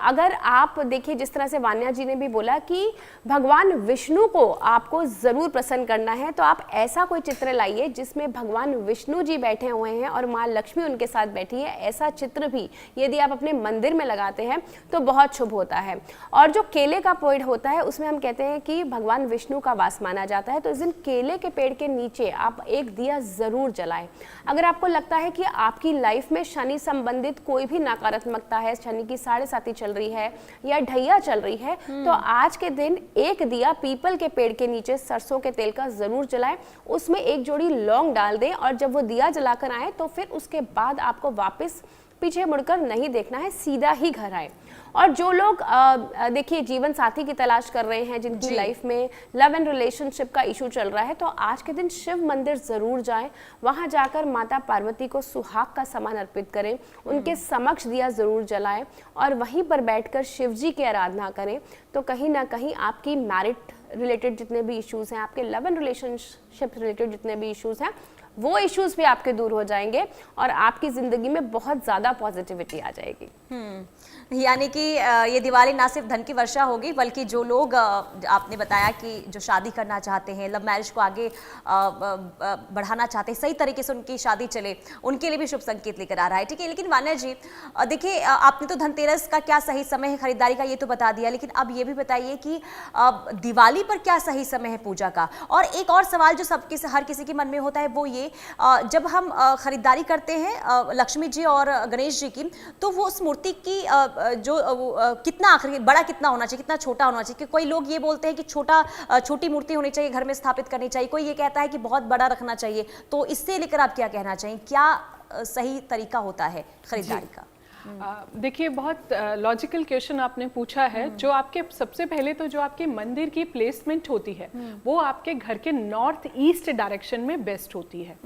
अगर आप देखिए, जिस तरह से वान्या जी ने भी बोला कि भगवान विष्णु को आपको जरूर प्रसन्न करना है, तो आप ऐसा कोई चित्र लाइए जिसमें भगवान विष्णु जी बैठे हुए हैं और माँ लक्ष्मी उनके साथ बैठी है। ऐसा चित्र भी यदि आप अपने मंदिर में लगाते हैं तो बहुत शुभ होता है। और जो केले का पेड़ होता है, उसमें हम कहते हैं कि भगवान विष्णु का वास माना जाता है। तो इस दिन केले के पेड़ के नीचे आप एक दिया जरूर जलाएं। अगर आपको लगता है कि आपकी लाइफ में शनि संबंधित कोई भी नकारात्मकता है, शनि की 7.5 चल रही है या ढैया चल रही है, तो आज के दिन एक दिया पीपल के पेड़ के नीचे सरसों के तेल का जरूर जलाएं। उसमें एक जोड़ी लौंग डाल दें और जब वो दिया जलाकर आए तो फिर उसके बाद आपको वापस पीछे मुड़कर नहीं देखना है, सीधा ही घर आए। और जो लोग देखिए जीवन साथी की तलाश कर रहे हैं, जिनकी लाइफ में लव एंड रिलेशनशिप का इशू चल रहा है, तो आज के दिन शिव मंदिर जरूर जाएं। वहां जाकर माता पार्वती को सुहाग का सामान अर्पित करें, उनके समक्ष दिया जरूर जलाएं और वहीं पर बैठकर शिव जी की आराधना करें। तो कहीं ना कहीं आपकी मैरिड रिलेटेड जितने भी इश्यूज हैं, आपके लव एंड रिलेशनशिप रिलेटेड जितने भी इश्यूज हैं, वो इश्यूज भी आपके दूर हो जाएंगे और आपकी जिंदगी में बहुत ज्यादा पॉजिटिविटी आ जाएगी। यानी कि ये दिवाली ना सिर्फ धन की वर्षा होगी, बल्कि जो लोग आपने बताया कि जो शादी करना चाहते हैं, लव मैरिज को आगे बढ़ाना चाहते हैं, सही तरीके से उनकी शादी चले, उनके लिए भी शुभ संकेत लेकर आ रहा है। ठीक है, लेकिन वान्या जी देखिए, आपने तो धनतेरस का क्या सही समय है खरीदारी का ये तो बता दिया, लेकिन अब ये भी बताइए कि दिवाली पर क्या सही समय है पूजा का। और एक और सवाल जो हर किसी के मन में होता है वो ये, जब हम खरीदारी करते हैं लक्ष्मी जी और गणेश जी की, तो वो उस मूर्ति की कितना आखिर बड़ा कितना होना चाहिए, कितना छोटा होना चाहिए? कि कोई लोग ये बोलते हैं कि छोटी मूर्ति होनी चाहिए, घर में स्थापित करनी चाहिए, कोई ये कहता है कि बहुत बड़ा रखना चाहिए। तो इससे लेकर आप क्या कहना चाहिए, क्या सही तरीका होता है खरीदारी का? देखिए, बहुत लॉजिकल क्वेश्चन आपने पूछा है। जो आपके सबसे पहले तो जो आपके मंदिर की प्लेसमेंट होती है वो आपके घर के नॉर्थ ईस्ट डायरेक्शन में बेस्ट होती है।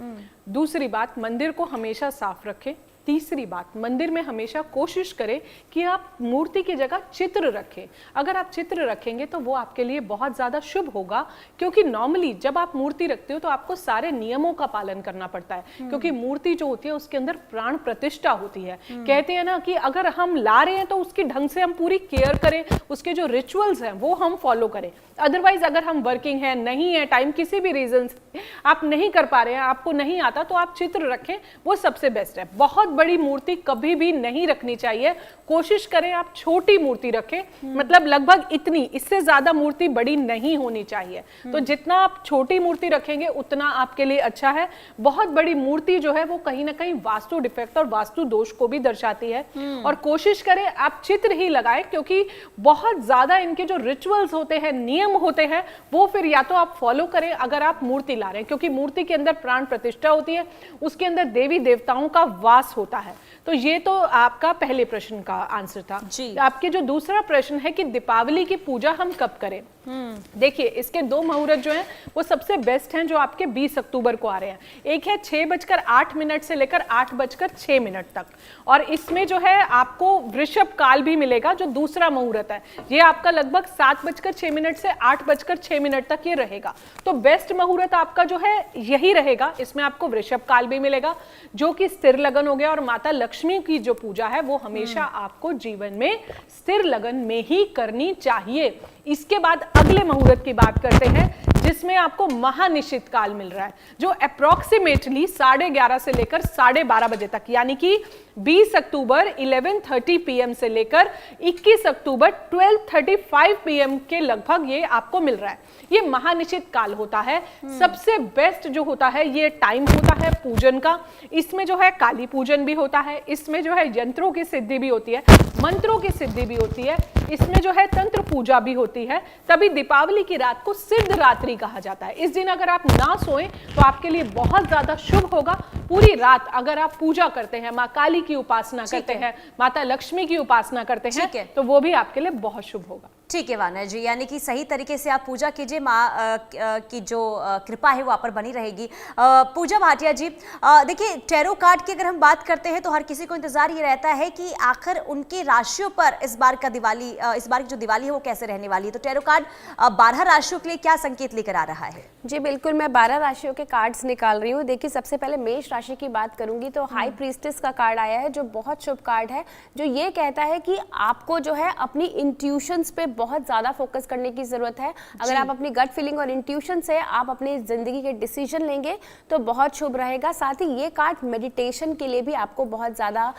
दूसरी बात, मंदिर को हमेशा साफ रखें। तीसरी बात, मंदिर में हमेशा कोशिश करें कि आप मूर्ति की जगह चित्र रखें। अगर आप चित्र रखेंगे तो वो आपके लिए बहुत ज़्यादा शुभ होगा, क्योंकि नॉर्मली जब आप मूर्ति रखते हो तो आपको सारे नियमों का पालन करना पड़ता है, क्योंकि मूर्ति जो होती है उसके अंदर प्राण प्रतिष्ठा होती है। कहते हैं ना कि अगर हम ला रहे हैं तो उसकी ढंग से हम पूरी केयर करें, उसके जो रिचुअल्स हैं वो हम फॉलो करें। अदरवाइज अगर हम वर्किंग है, नहीं है टाइम, किसी भी रीजन से आप नहीं कर पा रहे हैं, आपको नहीं आता, तो आप चित्र रखें, वो सबसे बेस्ट है। बहुत बड़ी मूर्ति कभी भी नहीं रखनी चाहिए। कोशिश करें आप छोटी मूर्ति रखें, मतलब लगभग इतनी, इससे ज्यादा मूर्ति बड़ी नहीं होनी चाहिए। तो जितना आप छोटी मूर्ति रखेंगे उतना आपके लिए अच्छा है। बहुत बड़ी मूर्ति जो है वो कहीं ना कहीं वास्तु डिफेक्ट और वास्तु दोष को भी दर्शाती है। और कोशिश करें आप चित्र ही लगाएं, क्योंकि बहुत ज्यादा इनके जो रिचुअल्स होते हैं, नियम होते हैं, वो फिर या तो आप फॉलो करें अगर आप मूर्ति ला रहे हैं, क्योंकि मूर्ति के अंदर प्राण प्रतिष्ठा होती है, उसके अंदर देवी देवताओं का वास होता है। तो ये तो आपका पहले प्रश्न का आंसर था जी। आपके जो दूसरा प्रश्न है कि दीपावली की पूजा हम कब करें। देखिए, इसके 2 मुहूर्त जो हैं वो सबसे बेस्ट हैं, जो आपके 20 अक्टूबर को आ रहे हैं। एक है 6:08 से लेकर 8:06 तक, और इसमें जो है आपको वृषभ काल भी मिलेगा, जो दूसरा मुहूर्त है। ये आपका लगभग 7:06 से 8:06 तक ये रहेगा। तो बेस्ट मुहूर्त आपका जो है यही रहेगा। इसमें आपको वृषभ काल भी मिलेगा, जो कि स्थिर लगन हो गया। और माता लक्ष्मी की जो पूजा है वो हमेशा आपको जीवन में स्थिर लगन में ही करनी चाहिए। इसके बाद अगले मुहूर्त की बात करते हैं, जिसमें आपको महानिशित काल मिल रहा है, जो अप्रोक्सीमेटली 11:30 से लेकर 12:30 बजे तक, यानी कि 20 अक्टूबर 11:30 PM से लेकर 21 अक्टूबर 12:35 PM के लगभग ये आपको मिल रहा है। ये महानिशित काल होता है। सबसे बेस्ट जो होता है ये टाइम होता है पूजन का। इसमें जो है काली पूजन भी होता है, इसमें जो है यंत्रों की सिद्धि भी होती है, मंत्रों की सिद्धि भी होती है, इसमें जो है तंत्र पूजा भी होती है। तभी दीपावली की रात को सिद्ध रात्रि कहा जाता है। इस दिन अगर आप ना सोएं तो आपके लिए बहुत ज्यादा शुभ होगा। पूरी रात अगर आप पूजा करते हैं, माँ काली की उपासना करते हैं, माता लक्ष्मी की उपासना करते हैं, तो वो भी आपके लिए बहुत शुभ होगा। ठीक है वानर जी, यानी कि सही तरीके से आप पूजा कीजिए, माँ की जो कृपा है वो आप पर बनी रहेगी। पूजा भाटिया जी, देखिए टैरो कार्ड की अगर हम बात करते हैं तो हर किसी को इंतजार ये रहता है कि आखिर उनकी राशियों पर इस बार की जो दिवाली है वो कैसे रहने वाली है। तो टैरो कार्ड 12 राशियों के लिए क्या संकेत लेकर आ रहा है? जी बिल्कुल, मैं 12 राशियों के कार्ड्स निकाल रही हूँ। देखिए, सबसे पहले मेष राशि की बात करूंगी तो हाई प्रीस्टेस का कार्ड आया है, जो बहुत शुभ कार्ड है, जो ये कहता है कि आपको जो है अपनी इंट्यूशंस पे बहुत ज़्यादा फोकस करने की ज़रूरत है। अगर आप अपनी गट फीलिंग और इंट्यूशन से आप अपनी ज़िंदगी के डिसीजन लेंगे तो बहुत शुभ रहेगा। साथ ही ये कार्ड मेडिटेशन के लिए भी आपको बहुत ज़्यादा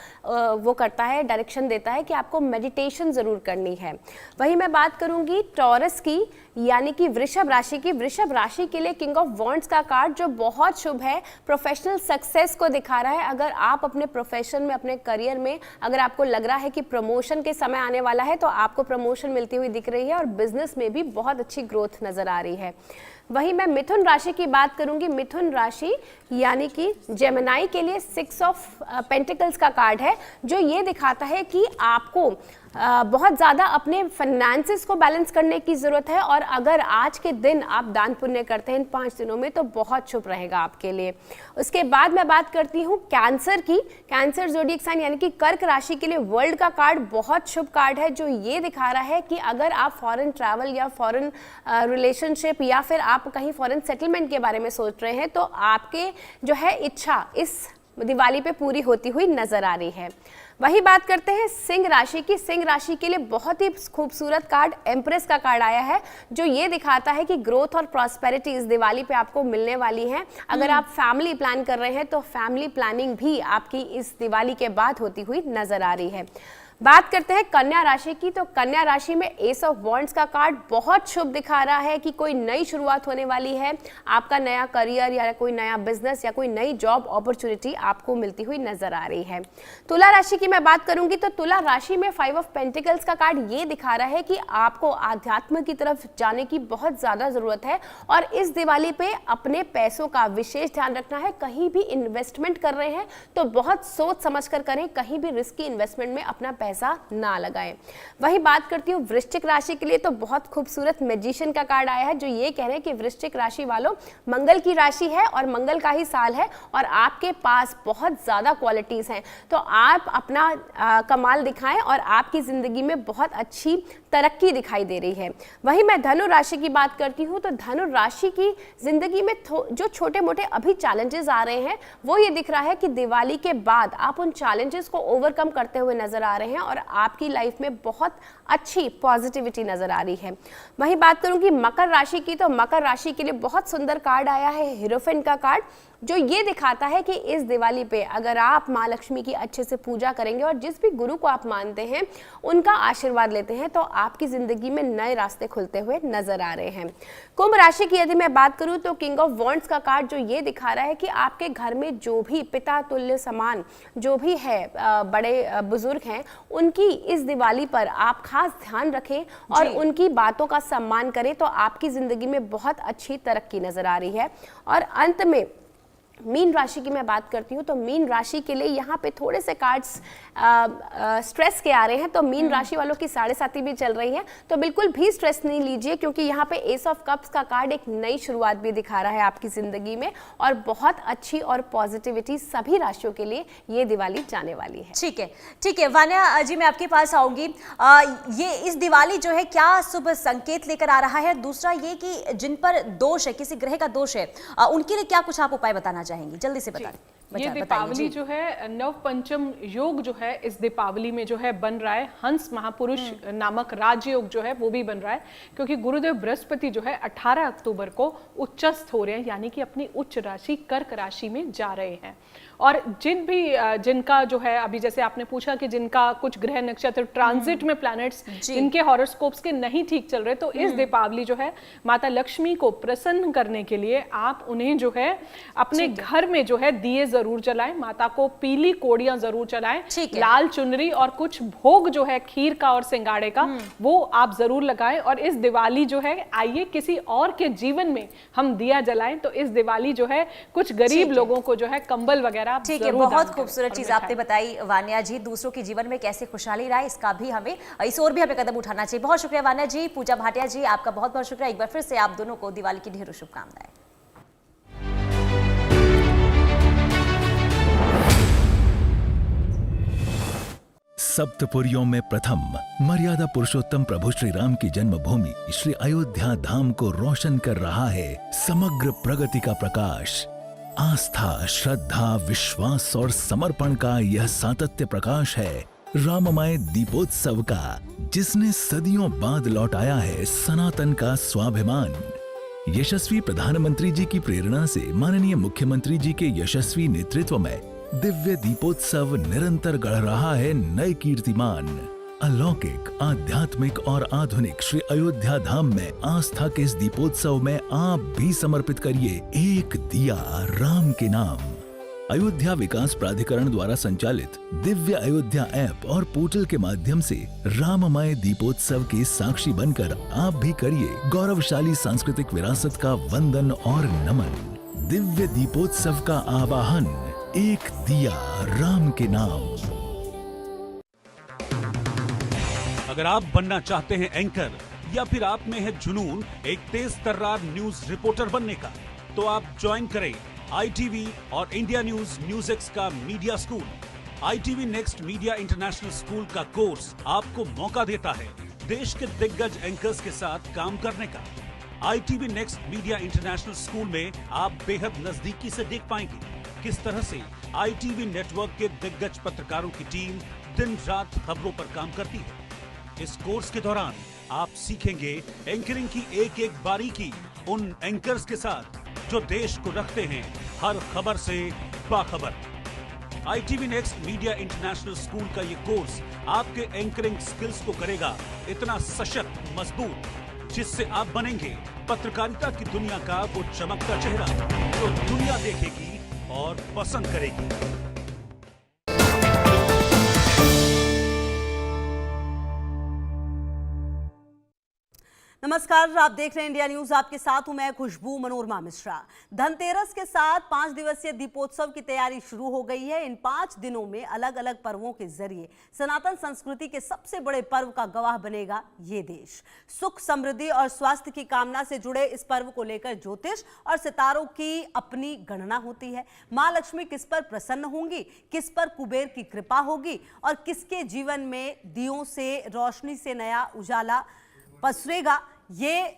वो करता है, डायरेक्शन देता है कि आपको मेडिटेशन ज़रूर करनी है। वहीं मैं बात करूंगी टॉरस की, यानी कि वृषभ राशि की। वृषभ राशि के लिए किंग ऑफ वॉन्ड्स का कार्ड जो बहुत शुभ है, प्रोफेशनल सक्सेस को दिखा रहा है। अगर आप अपने प्रोफेशन में, अपने करियर में अगर आपको लग रहा है कि प्रमोशन के समय आने वाला है, तो आपको प्रमोशन मिलती हुई दिख रही है और बिजनेस में भी बहुत अच्छी ग्रोथ नजर आ रही है। वहीं मैं मिथुन राशि की बात करूंगी। मिथुन राशि यानी कि जेमिनाई के लिए 6 ऑफ पेंटिकल्स का कार्ड है, जो ये दिखाता है कि आपको बहुत ज़्यादा अपने फाइनेंसेस को बैलेंस करने की ज़रूरत है। और अगर आज के दिन आप दान पुण्य करते हैं इन 5 दिनों में तो बहुत शुभ रहेगा आपके लिए। उसके बाद मैं बात करती हूँ कैंसर की। कैंसर ज़ोडिएक साइन यानी कि कर्क राशि के लिए वर्ल्ड का कार्ड बहुत शुभ कार्ड है, जो ये दिखा रहा है कि अगर आप फॉरेन ट्रैवल या फॉरेन रिलेशनशिप या फिर आप कहीं फॉरेन सेटलमेंट के बारे में सोच रहे हैं, तो आपके जो है इच्छा इस दिवाली पे पूरी होती हुई नजर आ रही है। वही बात करते हैं सिंह राशि की। सिंह राशि के लिए बहुत ही खूबसूरत कार्ड एम्प्रेस का कार्ड आया है, जो ये दिखाता है कि ग्रोथ और प्रॉस्पेरिटी इस दिवाली पे आपको मिलने वाली है। अगर आप फैमिली प्लान कर रहे हैं तो फैमिली प्लानिंग भी आपकी इस दिवाली के बाद होती हुई नजर आ रही है। बात करते हैं कन्या राशि की। तो कन्या राशि में एस ऑफ वॉन्ड्स का कार्ड बहुत शुभ दिखा रहा है कि कोई नई शुरुआत होने वाली है। आपका नया करियर या कोई नया बिजनेस या कोई नई जॉब अपॉर्चुनिटी आपको मिलती हुई नजर आ रही है। तुला राशि की मैं बात करूंगी तो तुला राशि में 5 ऑफ पेंटिकल्स का कार्ड ये दिखा रहा है कि आपको आध्यात्म की तरफ जाने की बहुत ज्यादा जरूरत है और इस दिवाली पे अपने पैसों का विशेष ध्यान रखना है। कहीं भी इन्वेस्टमेंट कर रहे हैं तो बहुत सोच समझ कर करें, कहीं भी रिस्की इन्वेस्टमेंट में अपना पैसा ना लगाएं। वही बात करती हूँ वृश्चिक राशि के लिए। तो बहुत खूबसूरत मैजिशियन का कार्ड आया है, जो ये कह रहे हैं कि वृश्चिक राशि वालों, मंगल की राशि है और मंगल का ही साल है और आपके पास बहुत ज्यादा क्वालिटीज हैं, तो आप अपना कमाल दिखाएं और आपकी जिंदगी में बहुत अच्छी तरक्की दिखाई दे रही है। वहीं मैं धनु राशि की बात करती हूँ तो धनु राशि की जिंदगी में जो छोटे मोटे अभी चैलेंजेस आ रहे हैं, वो ये दिख रहा है कि दिवाली के बाद आप उन चैलेंजेस को ओवरकम करते हुए नजर आ रहे हैं और आपकी लाइफ में बहुत अच्छी पॉजिटिविटी नजर आ रही है। वहीं बात करूंगी मकर राशि की। तो मकर राशि के लिए बहुत सुंदर कार्ड आया है, हीरोफेंट का कार्ड। जो ये दिखाता है कि इस दिवाली पे अगर आप माँ लक्ष्मी की अच्छे से पूजा करेंगे और जिस भी गुरु को आप मानते हैं उनका आशीर्वाद लेते हैं तो आपकी जिंदगी में नए रास्ते खुलते हुए नजर आ रहे हैं। कुंभ राशि की यदि मैं बात करूं तो किंग ऑफ वॉन्ड्स का कार्ड जो ये दिखा रहा है कि आपके घर में जो भी पिता तुल्य समान जो भी है बड़े बुजुर्ग हैं उनकी इस दिवाली पर आप खास ध्यान रखें और उनकी बातों का सम्मान करें तो आपकी जिंदगी में बहुत अच्छी तरक्की नजर आ रही है। और अंत में मीन राशि की मैं बात करती हूँ तो मीन राशि के लिए यहाँ पे थोड़े से कार्ड्स स्ट्रेस के आ रहे हैं, तो मीन राशि वालों की 7.5 भी चल रही है, तो बिल्कुल भी स्ट्रेस नहीं लीजिए क्योंकि यहाँ पे एस ऑफ कप्स का कार्ड एक नई शुरुआत भी दिखा रहा है आपकी जिंदगी में और बहुत अच्छी और पॉजिटिविटी सभी राशियों के लिए ये दिवाली जाने वाली है। ठीक है वान्या जी, मैं आपके पास आऊंगी। ये इस दिवाली जो है क्या शुभ संकेत लेकर आ रहा है? दूसरा ये कि जिन पर दोष है, किसी ग्रह का दोष है, उनके लिए क्या कुछ आप उपाय बताना चाहेंगे? जल्दी से बता ये दीपावली जो है नव पंचम योग जो है इस दीपावली में जो है बन रहा है। हंस महापुरुष नामक राजयोग जो है वो भी बन रहा है क्योंकि गुरुदेव बृहस्पति जो है 18 अक्टूबर को उच्चस्थ हो रहे हैं, यानी कि अपनी उच्च राशि कर्क राशि में जा रहे हैं। और जिनका जो है अभी जैसे आपने पूछा कि जिनका कुछ ग्रह नक्षत्र ट्रांजिट में प्लैनेट्स जिनके हॉरोस्कोप्स के नहीं ठीक चल रहे, तो इस दीपावली जो है माता लक्ष्मी को प्रसन्न करने के लिए आप उन्हें जो है अपने घर में जो है दिए जरूर जलाएं, माता को पीली कोड़ियां जरूर चलाएं, लाल चुनरी और कुछ भोग जो है खीर का और सिंगाड़े का वो आप जरूर लगाएं। और इस दिवाली जो है आइए किसी और के जीवन में हम दिया जलाएं, तो इस दिवाली जो है कुछ गरीब लोगों को जो है कंबल वगैरह। ठीक है, बहुत खूबसूरत चीज आपने बताई वान्या जी। दूसरों के जीवन में कैसे खुशहाली रहा इसका भी हमें इस ओर भी हमें कदम उठाना चाहिए। बहुत शुक्रिया वान्या जी। पूजा भाटिया जी आपका बहुत बहुत शुक्रिया। एक बार फिर से आप दोनों को दिवाली की ढेरों शुभकामनाएं। सप्तपुरियों में प्रथम मर्यादा पुरुषोत्तम प्रभु श्री राम की जन्मभूमि श्री अयोध्या धाम को रोशन कर रहा है समग्र प्रगति का प्रकाश। आस्था, श्रद्धा, विश्वास और समर्पण का यह सातत्य प्रकाश है राममय दीपोत्सव का, जिसने सदियों बाद लौटाया है सनातन का स्वाभिमान। यशस्वी प्रधानमंत्री जी की प्रेरणा से माननीय मुख्यमंत्री जी के यशस्वी नेतृत्व में दिव्य दीपोत्सव निरंतर गढ़ रहा है नए कीर्तिमान। अलौकिक, आध्यात्मिक और आधुनिक श्री अयोध्या धाम में आस्था के इस दीपोत्सव में आप भी समर्पित करिए एक दिया राम के नाम। अयोध्या विकास प्राधिकरण द्वारा संचालित दिव्य अयोध्या ऐप और पोर्टल के माध्यम से राममय दीपोत्सव के साक्षी बनकर आप भी करिए गौरवशाली सांस्कृतिक विरासत का वंदन और नमन। दिव्य दीपोत्सव का आवाहन, एक दिया राम के नाम। अगर आप बनना चाहते हैं एंकर या फिर आप में है जुनून एक तेज तर्रार न्यूज रिपोर्टर बनने का, तो आप ज्वाइन करें ITV और इंडिया न्यूज एक्स का media school. ITV next media international school का कोर्स आपको मौका देता है देश के दिग्गज एंकर्स के साथ काम करने का। ITV next media international school में आप बेहद नजदीकी से देख पाएंगे किस तरह से ITV नेटवर्क के दिग्गज पत्रकारों की टीम दिन रात खबरों पर काम करती है। इस कोर्स के दौरान आप सीखेंगे एंकरिंग की एक एक बारीकी उन एंकर्स के साथ जो देश को रखते हैं हर खबर से बाखबर। ITV next media international school का ये कोर्स आपके एंकरिंग स्किल्स को करेगा इतना सशक्त, मजबूत, जिससे आप बनेंगे पत्रकारिता की दुनिया का वो चमकता चेहरा जो दुनिया देखेगी और पसंद करेगी। नमस्कार, आप देख रहे हैं इंडिया न्यूज। आपके साथ हूं मैं खुशबू मनोरमा मिश्रा। धनतेरस के साथ 5 दिवसीय दीपोत्सव की तैयारी शुरू हो गई है। इन 5 दिनों में अलग अलग पर्वों के जरिए सनातन संस्कृति के सबसे बड़े पर्व का गवाह बनेगा ये देश। सुख, समृद्धि और स्वास्थ्य की कामना से जुड़े इस पर्व को लेकर ज्योतिष और सितारों की अपनी गणना होती है। माँ लक्ष्मी किस पर प्रसन्न होंगी, किस पर कुबेर की कृपा होगी और किसके जीवन में दियों से, रोशनी से नया उजाला पसरेगा, ये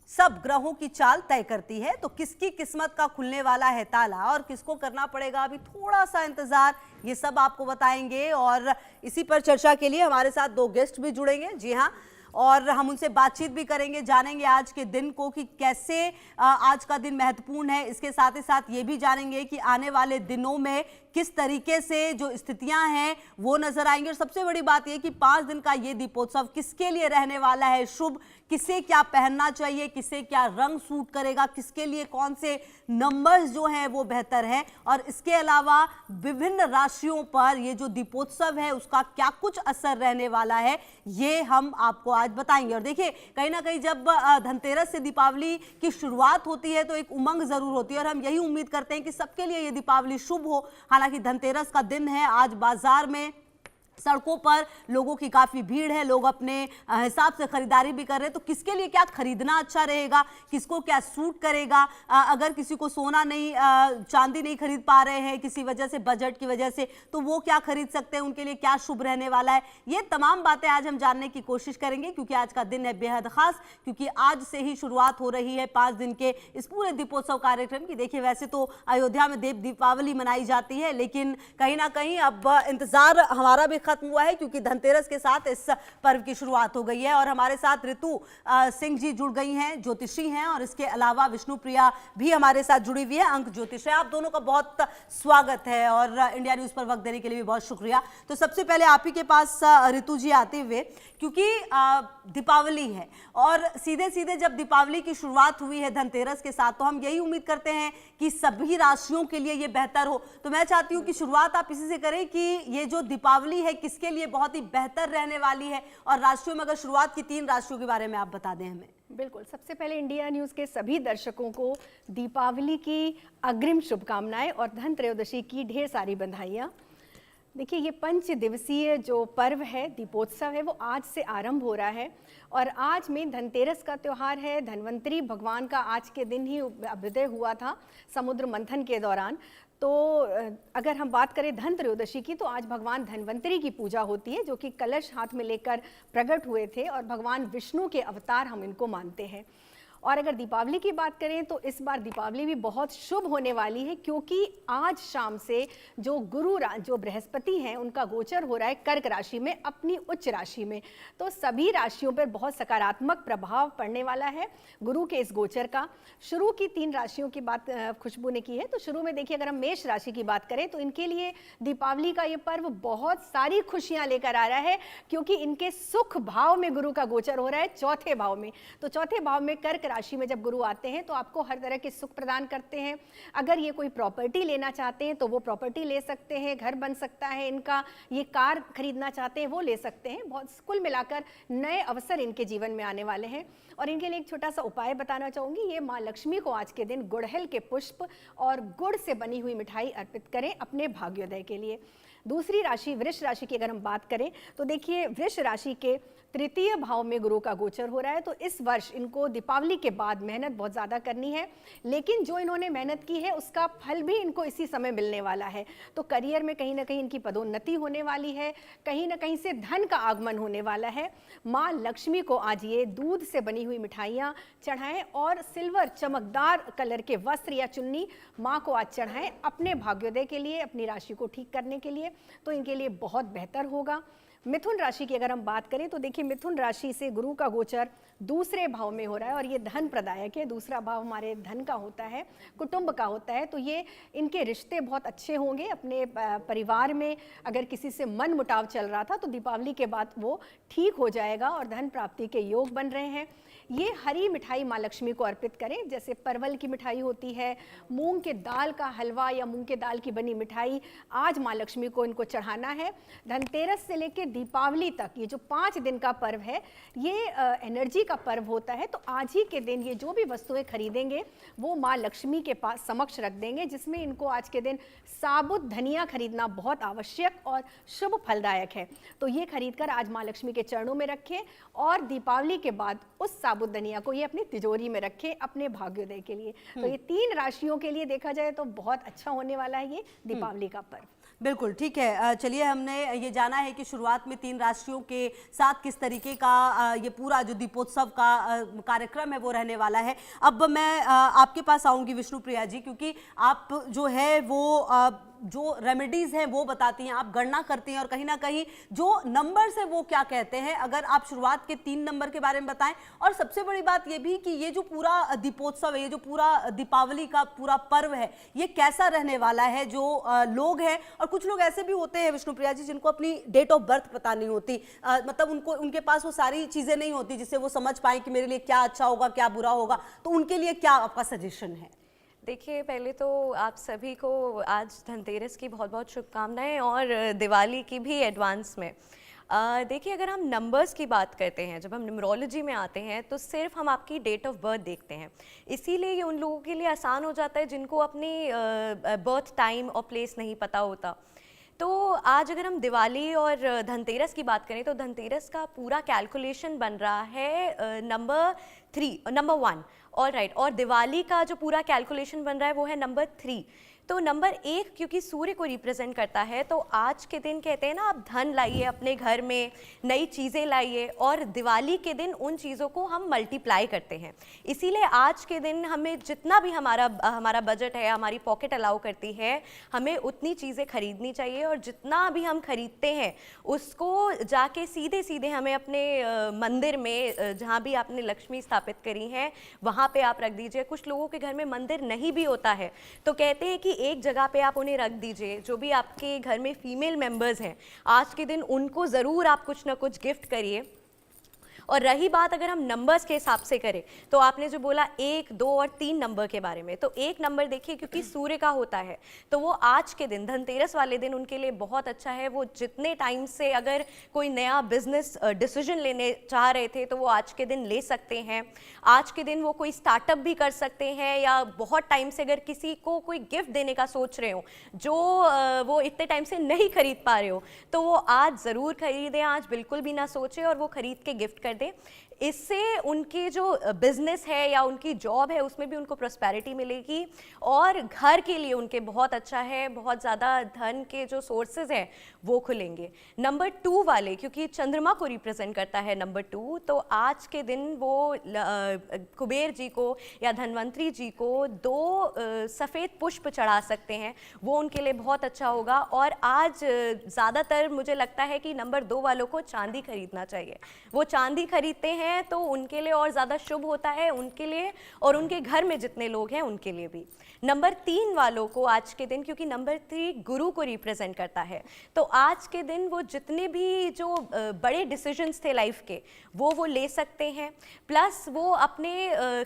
सब ग्रहों की चाल तय करती है। तो किसकी किस्मत का खुलने वाला है ताला और किसको करना पड़ेगा अभी थोड़ा सा इंतजार, ये सब आपको बताएंगे। और इसी पर चर्चा के लिए हमारे साथ 2 गेस्ट भी जुड़ेंगे। जी हाँ, और हम उनसे बातचीत भी करेंगे, जानेंगे आज के दिन को कि कैसे आज का दिन महत्वपूर्ण है। इसके साथ ही साथ ये भी जानेंगे कि आने वाले दिनों में किस तरीके से जो स्थितियां हैं वो नजर आएंगी। और सबसे बड़ी बात यह कि 5 दिन का ये दीपोत्सव किसके लिए रहने वाला है शुभ, किसे क्या पहनना चाहिए, किसे क्या रंग सूट करेगा, किसके लिए कौन से नंबर्स जो हैं वो बेहतर है, और इसके अलावा विभिन्न राशियों पर ये जो दीपोत्सव है उसका क्या कुछ असर रहने वाला है, ये हम आपको आज बताएंगे। और देखिए, कहीं ना कहीं जब धनतेरस से दीपावली की शुरुआत होती है तो एक उमंग जरूर होती है, और हम यही उम्मीद करते हैं कि सबके लिए ये दीपावली शुभ हो। हालांकि धनतेरस का दिन है, आज बाजार में सड़कों पर लोगों की काफी भीड़ है, लोग अपने हिसाब से खरीदारी भी कर रहे हैं। तो किसके लिए क्या खरीदना अच्छा रहेगा, किसको क्या सूट करेगा, अगर किसी को सोना नहीं, चांदी नहीं खरीद पा रहे हैं किसी वजह से, बजट की वजह से, तो वो क्या खरीद सकते हैं, उनके लिए क्या शुभ रहने वाला है, ये तमाम बातें आज हम जानने की कोशिश करेंगे। क्योंकि आज का दिन है बेहद खास, क्योंकि आज से ही शुरुआत हो रही है 5 दिन के इस पूरे दीपोत्सव कार्यक्रम की। देखिए, वैसे तो अयोध्या में देव दीपावली मनाई जाती है, लेकिन कहीं ना कहीं अब इंतजार हमारा भी खत्म हुआ है, क्योंकि धनतेरस के साथ इस पर्व की शुरुआत हो गई है। और हमारे साथ ऋतु सिंह जी जुड़ गई हैं, ज्योतिषी हैं, और इसके अलावा विष्णुप्रिया भी हमारे साथ जुड़ी हुई है, अंक ज्योतिष है। आप दोनों का बहुत स्वागत है और इंडिया न्यूज पर वक्त देने के लिए भी बहुत शुक्रिया। तो सबसे पहले आप ही के पास ऋतु जी आते हुए, क्योंकि दीपावली है और सीधे सीधे जब दीपावली की शुरुआत हुई है धनतेरस के साथ, तो हम यही उम्मीद करते हैं कि सभी राशियों के लिए ये बेहतर हो। तो मैं चाहती हूँ कि शुरुआत आप इसी से करें कि ये जो दीपावली है किसके लिए बहुत ही बेहतर रहने वाली है, और राशियों में अगर शुरुआत की 3 राशियों के बारे में आप बता दें हमें। बिल्कुल, सबसे पहले इंडिया न्यूज़ के सभी दर्शकों को दीपावली की अग्रिम शुभकामनाएं और धनत्रयोदशी की ढेर सारी बधाइयाँ। देखिए, ये 5 दिवसीय जो पर्व है, दीपोत्सव है, वो आज से आरंभ हो रहा है। और आज में धनतेरस का त्यौहार है। धन्वंतरी भगवान का आज के दिन ही अभ्युदय हुआ था समुद्र मंथन के दौरान। तो अगर हम बात करें धन त्रयोदशी की, तो आज भगवान धन्वंतरी की पूजा होती है, जो कि कलश हाथ में लेकर प्रकट हुए थे, और भगवान विष्णु के अवतार हम इनको मानते हैं। और अगर दीपावली की बात करें तो इस बार दीपावली भी बहुत शुभ होने वाली है, क्योंकि आज शाम से जो जो बृहस्पति हैं उनका गोचर हो रहा है कर्क राशि में, अपनी उच्च राशि में। तो सभी राशियों पर बहुत सकारात्मक प्रभाव पड़ने वाला है गुरु के इस गोचर का। शुरू की 3 राशियों की बात खुशबू ने की है, तो शुरू में देखिए, अगर हम मेष राशि की बात करें तो इनके लिए दीपावली का ये पर्व बहुत सारी खुशियां लेकर आ रहा है, क्योंकि इनके सुख भाव में गुरु का गोचर हो रहा है, चौथे भाव में। तो चौथे भाव में कर्क राशि में जब गुरु आते हैं तो आपको हर तरह के सुख प्रदान करते हैं। अगर ये कोई प्रॉपर्टी लेना चाहते हैं तो वो प्रॉपर्टी ले सकते हैं, घर बन सकता है इनका, ये कार खरीदना चाहते हैं वो ले सकते हैं। बहुत कुल मिलाकर नए अवसर इनके जीवन में आने वाले हैं। और इनके लिए एक छोटा सा उपाय बताना चाहूंगी, ये माँ लक्ष्मी को आज के दिन गुड़हल के पुष्प और गुड़ से बनी हुई मिठाई अर्पित करें अपने भाग्योदय के लिए। दूसरी राशि वृष राशि की अगर हम बात करें तो देखिए, वृष राशि के 3य भाव में गुरु का गोचर हो रहा है। तो इस वर्ष इनको दीपावली के बाद मेहनत बहुत ज़्यादा करनी है, लेकिन जो इन्होंने मेहनत की है उसका फल भी इनको इसी समय मिलने वाला है। तो करियर में कहीं ना कहीं इनकी पदोन्नति होने वाली है, कहीं ना कहीं से धन का आगमन होने वाला है। माँ लक्ष्मी को आज ये दूध से बनी हुई मिठाइयाँ चढ़ाएं और सिल्वर चमकदार कलर के वस्त्र या चुन्नी माँ को आज चढ़ाएं अपने भाग्योदय के लिए, अपनी राशि को ठीक करने के लिए। तो इनके लिए बहुत बेहतर होगा। मिथुन राशि की अगर हम बात करें तो देखिए, मिथुन राशि से गुरु का गोचर 2रे भाव में हो रहा है, और ये धन प्रदायक है। 2रा भाव हमारे धन का होता है, कुटुंब का होता है। तो ये इनके रिश्ते बहुत अच्छे होंगे। अपने परिवार में अगर किसी से मन मुटाव चल रहा था तो दीपावली के बाद वो ठीक हो जाएगा और धन प्राप्ति के योग बन रहे हैं। ये हरी मिठाई माँ लक्ष्मी को अर्पित करें, जैसे परवल की मिठाई होती है, मूंग के दाल का हलवा या मूंग के दाल की बनी मिठाई आज माँ लक्ष्मी को इनको चढ़ाना है। धनतेरस से लेकर दीपावली तक ये जो 5 दिन का पर्व है, ये एनर्जी का पर्व होता है। तो आज ही के दिन ये जो भी वस्तुएं खरीदेंगे वो माँ लक्ष्मी के पास समक्ष रख देंगे, जिसमें इनको आज के दिन साबुत धनिया खरीदना बहुत आवश्यक और शुभ फलदायक है। तो ये खरीदकर आज माँ लक्ष्मी के चरणों में रखें, और दीपावली के बाद उस साबुत धनिया को ये अपनी तिजोरी में रखें अपने भाग्योदय के लिए। तो ये 3 राशियों के लिए देखा जाए तो बहुत अच्छा होने वाला है ये दीपावली का पर्व। बिल्कुल ठीक है। चलिए, हमने ये जाना है कि शुरुआत में 3 राशियों के साथ किस तरीके का ये पूरा जो दीपोत्सव का कार्यक्रम है वो रहने वाला है। अब मैं आपके पास आऊंगी विष्णुप्रिया जी, क्योंकि आप जो है वो जो रेमेडीज हैं वो बताती हैं, आप गणना करती हैं, और कहीं ना कहीं जो नंबर्स है वो क्या कहते हैं। अगर आप शुरुआत के 3 नंबर के बारे में बताएं, और सबसे बड़ी बात ये भी कि ये जो पूरा दीपोत्सव है, ये जो पूरा दीपावली का पूरा पर्व है, ये कैसा रहने वाला है। जो लोग हैं, और कुछ लोग ऐसे भी होते हैं विष्णुप्रिया जी जिनको अपनी डेट ऑफ बर्थ पता नहीं होती, मतलब उनके पास वो सारी चीजें नहीं होती जिससे वो समझ पाए कि मेरे लिए क्या अच्छा होगा, क्या बुरा होगा, तो उनके लिए क्या आपका सजेशन है? देखिए, पहले तो आप सभी को आज धनतेरस की बहुत बहुत शुभकामनाएं और दिवाली की भी एडवांस में। देखिए, अगर हम नंबर्स की बात करते हैं, जब हम न्यूमरोलॉजी में आते हैं तो सिर्फ हम आपकी डेट ऑफ बर्थ देखते हैं। इसीलिए ये उन लोगों के लिए आसान हो जाता है जिनको अपनी बर्थ टाइम और प्लेस नहीं पता होता। तो आज अगर हम दिवाली और धनतेरस की बात करें तो धनतेरस का पूरा कैलकुलेशन बन रहा है नंबर 1, ऑल राइट, और दिवाली का जो पूरा कैलकुलेशन बन रहा है वो है नंबर 3। तो नंबर 1 क्योंकि सूर्य को रिप्रेजेंट करता है, तो आज के दिन कहते हैं ना, आप धन लाइए अपने घर में, नई चीज़ें लाइए, और दिवाली के दिन उन चीज़ों को हम मल्टीप्लाई करते हैं। इसीलिए आज के दिन हमें जितना भी हमारा बजट है, हमारी पॉकेट अलाउ करती है, हमें उतनी चीज़ें खरीदनी चाहिए, और जितना भी हम खरीदते हैं उसको जाके सीधे सीधे हमें अपने मंदिर में, जहाँ भी आपने लक्ष्मी स्थापित करी हैं, वहाँ पे आप रख दीजिए। कुछ लोगों के घर में मंदिर नहीं भी होता है, तो कहते हैं कि एक जगह पे आप उन्हें रख दीजिए। जो भी आपके घर में फीमेल मेंबर्स हैं, आज के दिन उनको ज़रूर आप कुछ ना कुछ गिफ्ट करिए। और रही बात अगर हम नंबर्स के हिसाब से करें, तो आपने जो बोला 1, 2 और 3 नंबर के बारे में, तो 1 नंबर देखिए क्योंकि सूर्य का होता है, तो वो आज के दिन, धनतेरस वाले दिन उनके लिए बहुत अच्छा है। वो जितने टाइम से अगर कोई नया बिजनेस डिसीजन लेने चाह रहे थे तो वो आज के दिन ले सकते हैं। आज के दिन वो कोई स्टार्टअप भी कर सकते हैं, या बहुत टाइम से अगर किसी को कोई गिफ्ट देने का सोच रहे हो जो वो इतने टाइम से नहीं खरीद पा रहे हो, तो वो आज ज़रूर खरीदें, आज बिल्कुल भी ना सोचें और वो खरीद के गिफ्ट कर दें। इससे उनके जो बिजनेस है या उनकी जॉब है उसमें भी उनको प्रॉस्पेरिटी मिलेगी, और घर के लिए उनके बहुत अच्छा है, बहुत ज़्यादा धन के जो सोर्सेज हैं वो खुलेंगे। नंबर 2 वाले, क्योंकि चंद्रमा को रिप्रेजेंट करता है नंबर 2, तो आज के दिन वो कुबेर जी को या धनवंतरी जी को 2 सफ़ेद पुष्प चढ़ा सकते हैं, वो उनके लिए बहुत अच्छा होगा। और आज ज़्यादातर मुझे लगता है कि नंबर 2 वालों को चांदी खरीदना चाहिए। वो चांदी खरीदते हैं तो उनके लिए और ज़्यादा शुभ होता है, उनके लिए और उनके घर में जितने लोग हैं उनके लिए भी। नंबर 3 वालों को आज के दिन, क्योंकि नंबर 3 गुरु को रिप्रेजेंट करता है, तो आज के दिन वो जितने भी जो बड़े डिसीजंस थे लाइफ के वो ले सकते हैं। प्लस वो अपने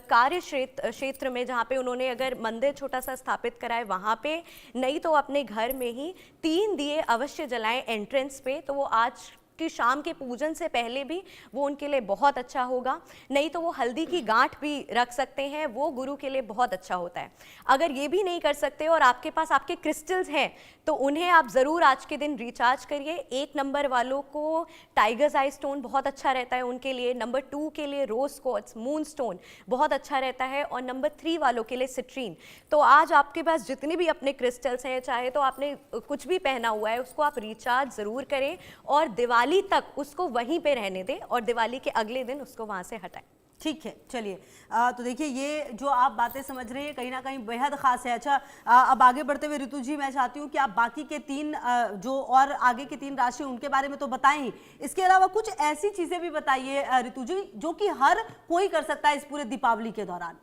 कार्य क्षेत्र में, जहाँ पे उन्होंने अगर मंदिर छोटा सा स्थापित करा है वहाँ पे, नहीं तो अपने घर में ही 3 दिए अवश्य जलाएं एंट्रेंस पे, तो वो आज कि शाम के पूजन से पहले भी वो उनके लिए बहुत अच्छा होगा। नहीं तो वो हल्दी की गांठ भी रख सकते हैं, वो गुरु के लिए बहुत अच्छा होता है। अगर ये भी नहीं कर सकते और आपके पास आपके क्रिस्टल्स हैं तो उन्हें आप ज़रूर आज के दिन रिचार्ज करिए। 1 नंबर वालों को टाइगर्स आई स्टोन बहुत अच्छा रहता है उनके लिए, नंबर 2 के लिए रोज क्वार्ट्ज मून स्टोन बहुत अच्छा रहता है, और नंबर 3 वालों के लिए सिट्रीन। तो आज आपके पास जितने भी अपने क्रिस्टल्स हैं, चाहे तो आपने कुछ भी पहना हुआ है उसको आप रिचार्ज ज़रूर करें, और दिवाली तक उसको वहीं पे रहने दें, और दिवाली के अगले दिन उसको वहाँ से हटाएं। ठीक है, चलिए तो देखिए ये जो आप बातें समझ रहे हैं कहीं ना कहीं बेहद खास है। अच्छा, अब आगे बढ़ते हुए ऋतु जी मैं चाहती हूँ कि आप बाकी के 3 जो और आगे के 3 राशि उनके बारे में तो बताएं ही, इसके अलावा कुछ ऐसी चीजें भी बताइए ऋतु जी जो कि हर कोई कर सकता है इस पूरे दीपावली के दौरान।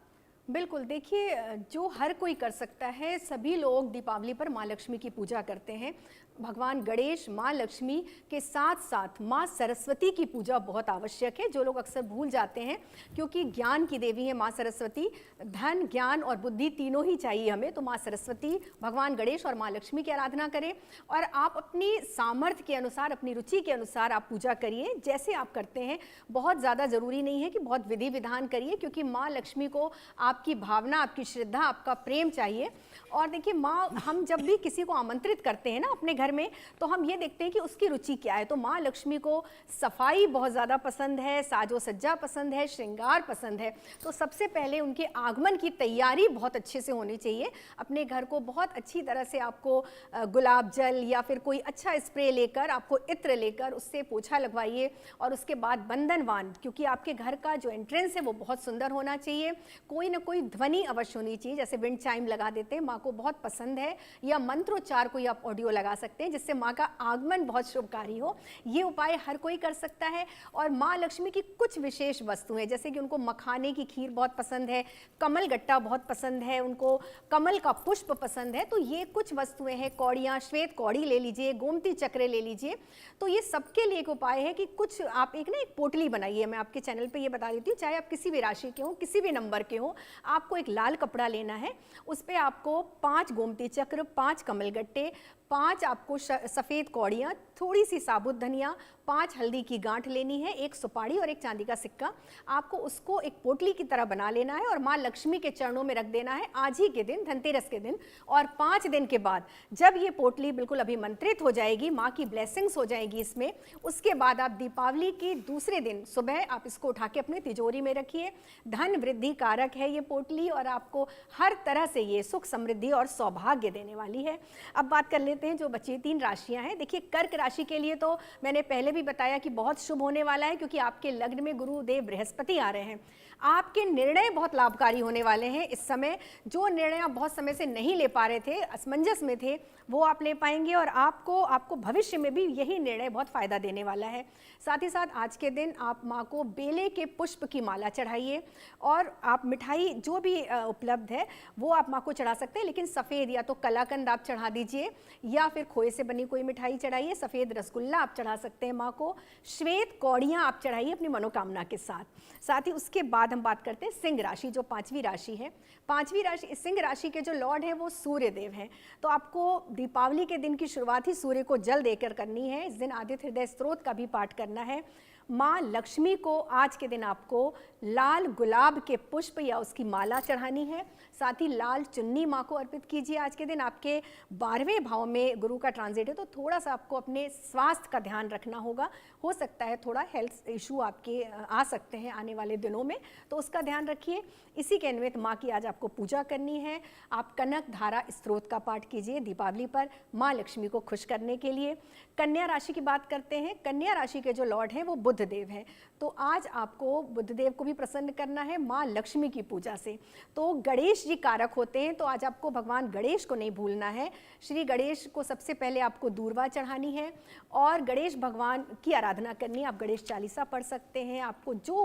बिल्कुल, देखिए जो हर कोई कर सकता है, सभी लोग दीपावली पर माँ लक्ष्मी की पूजा करते हैं। भगवान गणेश, माँ लक्ष्मी के साथ साथ माँ सरस्वती की पूजा बहुत आवश्यक है, जो लोग अक्सर भूल जाते हैं, क्योंकि ज्ञान की देवी है माँ सरस्वती। धन, ज्ञान और बुद्धि तीनों ही चाहिए हमें, तो माँ सरस्वती, भगवान गणेश और माँ लक्ष्मी की आराधना करें। और आप अपनी सामर्थ्य के अनुसार, अपनी रुचि के अनुसार आप पूजा करिए, जैसे आप करते हैं। बहुत ज़्यादा ज़रूरी नहीं है कि बहुत विधि विधान करिए, क्योंकि माँ लक्ष्मी को आपकी भावना, आपकी श्रद्धा, आपका प्रेम चाहिए। और देखिए माँ, हम जब भी किसी को आमंत्रित करते हैं ना अपने घर घर में, तो हम ये देखते हैं कि उसकी रुचि क्या है। तो माँ लक्ष्मी को सफाई बहुत ज़्यादा पसंद है, साजो सज्जा पसंद है, श्रृंगार पसंद है। तो सबसे पहले उनके आगमन की तैयारी बहुत अच्छे से होनी चाहिए। अपने घर को बहुत अच्छी तरह से आपको गुलाब जल या फिर कोई अच्छा स्प्रे लेकर, आपको इत्र लेकर उससे पोछा लगवाइए, और उसके बाद बंधनवान, क्योंकि आपके घर का जो एंट्रेंस है वो बहुत सुंदर होना चाहिए। कोई ना कोई ध्वनि अवश्य होनी चाहिए, जैसे विंड चाइम लगा देते हैं, माँ को बहुत पसंद है, या मंत्रोच्चार कोई आप ऑडियो लगा सकते हैं जिससे माँ का आगमन बहुत शुभकारी हो। ये उपाय हर कोई कर सकता है। और माँ लक्ष्मी की कुछ विशेष वस्तुएं, जैसे कि उनको मखाने की खीर बहुत पसंद है, कमल गट्टा बहुत पसंद है, उनको कमल का पुष्प पसंद है। तो ये कुछ वस्तुएं हैं, कौड़ियाँ, श्वेत कौड़ी ले लीजिए, गोमती चक्र ले लीजिए। तो ये सबके लिए एक उपाय है कि कुछ आप एक पोटली बनाइए। मैं आपके चैनल पे ये बता देती हूँ, चाहे आप किसी भी राशि के हो, किसी भी नंबर के हो, आपको एक लाल कपड़ा लेना है, उस पर आपको 5 गोमती चक्र, 5 कमल गट्टे, 5 आपको सफ़ेद कौड़ियाँ, थोड़ी सी साबुत धनिया, 5 हल्दी की गांठ लेनी है, 1 सुपारी और 1 चांदी का सिक्का। आपको उसको एक पोटली की तरह बना लेना है और माँ लक्ष्मी के चरणों में रख देना है आज ही के दिन, धनतेरस के दिन। और 5 दिन के बाद जब ये पोटली बिल्कुल अभिमंत्रित हो जाएगी, माँ की ब्लेसिंग्स हो जाएगी इसमें, उसके बाद आप दीपावली के दूसरे दिन सुबह आप इसको उठा के अपने तिजोरी में रखिए। धन वृद्धि कारक है ये पोटली और आपको हर तरह से ये सुख समृद्धि और सौभाग्य देने वाली है। अब बात कर लेते हैं जो बची 3 राशियां हैं। देखिए, कर्क राशि के लिए तो मैंने पहले भी बताया कि बहुत शुभ होने वाला है, क्योंकि आपके लग्न में गुरुदेव बृहस्पति आ रहे हैं। आपके निर्णय बहुत लाभकारी होने वाले हैं इस समय। जो निर्णय आप बहुत समय से नहीं ले पा रहे थे, असमंजस में थे, वो आप ले पाएंगे और आपको भविष्य में भी यही निर्णय बहुत फायदा देने वाला है। साथ ही साथ आज के दिन आप माँ को बेले के पुष्प की माला चढ़ाइए और आप मिठाई जो भी उपलब्ध है वो आप माँ को चढ़ा सकते हैं, लेकिन सफ़ेद या तो कलाकंद आप चढ़ा दीजिए या फिर खोए से बनी कोई मिठाई चढ़ाइए। सफ़ेद रसगुल्ला आप चढ़ा सकते हैं माँ को। श्वेत कौड़ियाँ आप चढ़ाइए अपनी मनोकामना के साथ। साथ ही उसके बाद हम बात करते हैं सिंह राशि, जो 5वीं राशि है। 5वीं राशि, सिंह राशि के जो लॉर्ड है वो सूर्य देव हैं। तो आपको दीपावली के दिन की शुरुआत ही सूर्य को जल देकर करनी है। इस दिन आदित्य हृदय स्तोत्र का भी पाठ करना है। माँ लक्ष्मी को आज के दिन आपको लाल गुलाब के पुष्प या उसकी माला चढ़ानी है। साथ ही लाल चुन्नी माँ को अर्पित कीजिए। आज के दिन आपके 12वें भाव में गुरु का ट्रांजिट है, तो थोड़ा सा आपको अपने स्वास्थ्य का ध्यान रखना होगा। हो सकता है थोड़ा हेल्थ इशू आपके आ सकते हैं आने वाले दिनों में, तो उसका ध्यान रखिए। इसी के अन्वय माँ की आज आपको पूजा करनी है। आप कनक धारा स्तोत्र का पाठ कीजिए दीपावली पर माँ लक्ष्मी को खुश करने के लिए। कन्या राशि की बात करते हैं। कन्या राशि के जो लॉर्ड हैं वो बुध देव हैं, तो आज आपको बुध देव को भी प्रसन्न करना है माँ लक्ष्मी की पूजा से। तो गणेश जी कारक होते हैं, तो आज आपको भगवान गणेश को नहीं भूलना है। श्री गणेश को सबसे पहले आपको दूर्वा चढ़ानी है और गणेश भगवान की आराधना करनी है। आप गणेश चालीसा पढ़ सकते हैं। आपको जो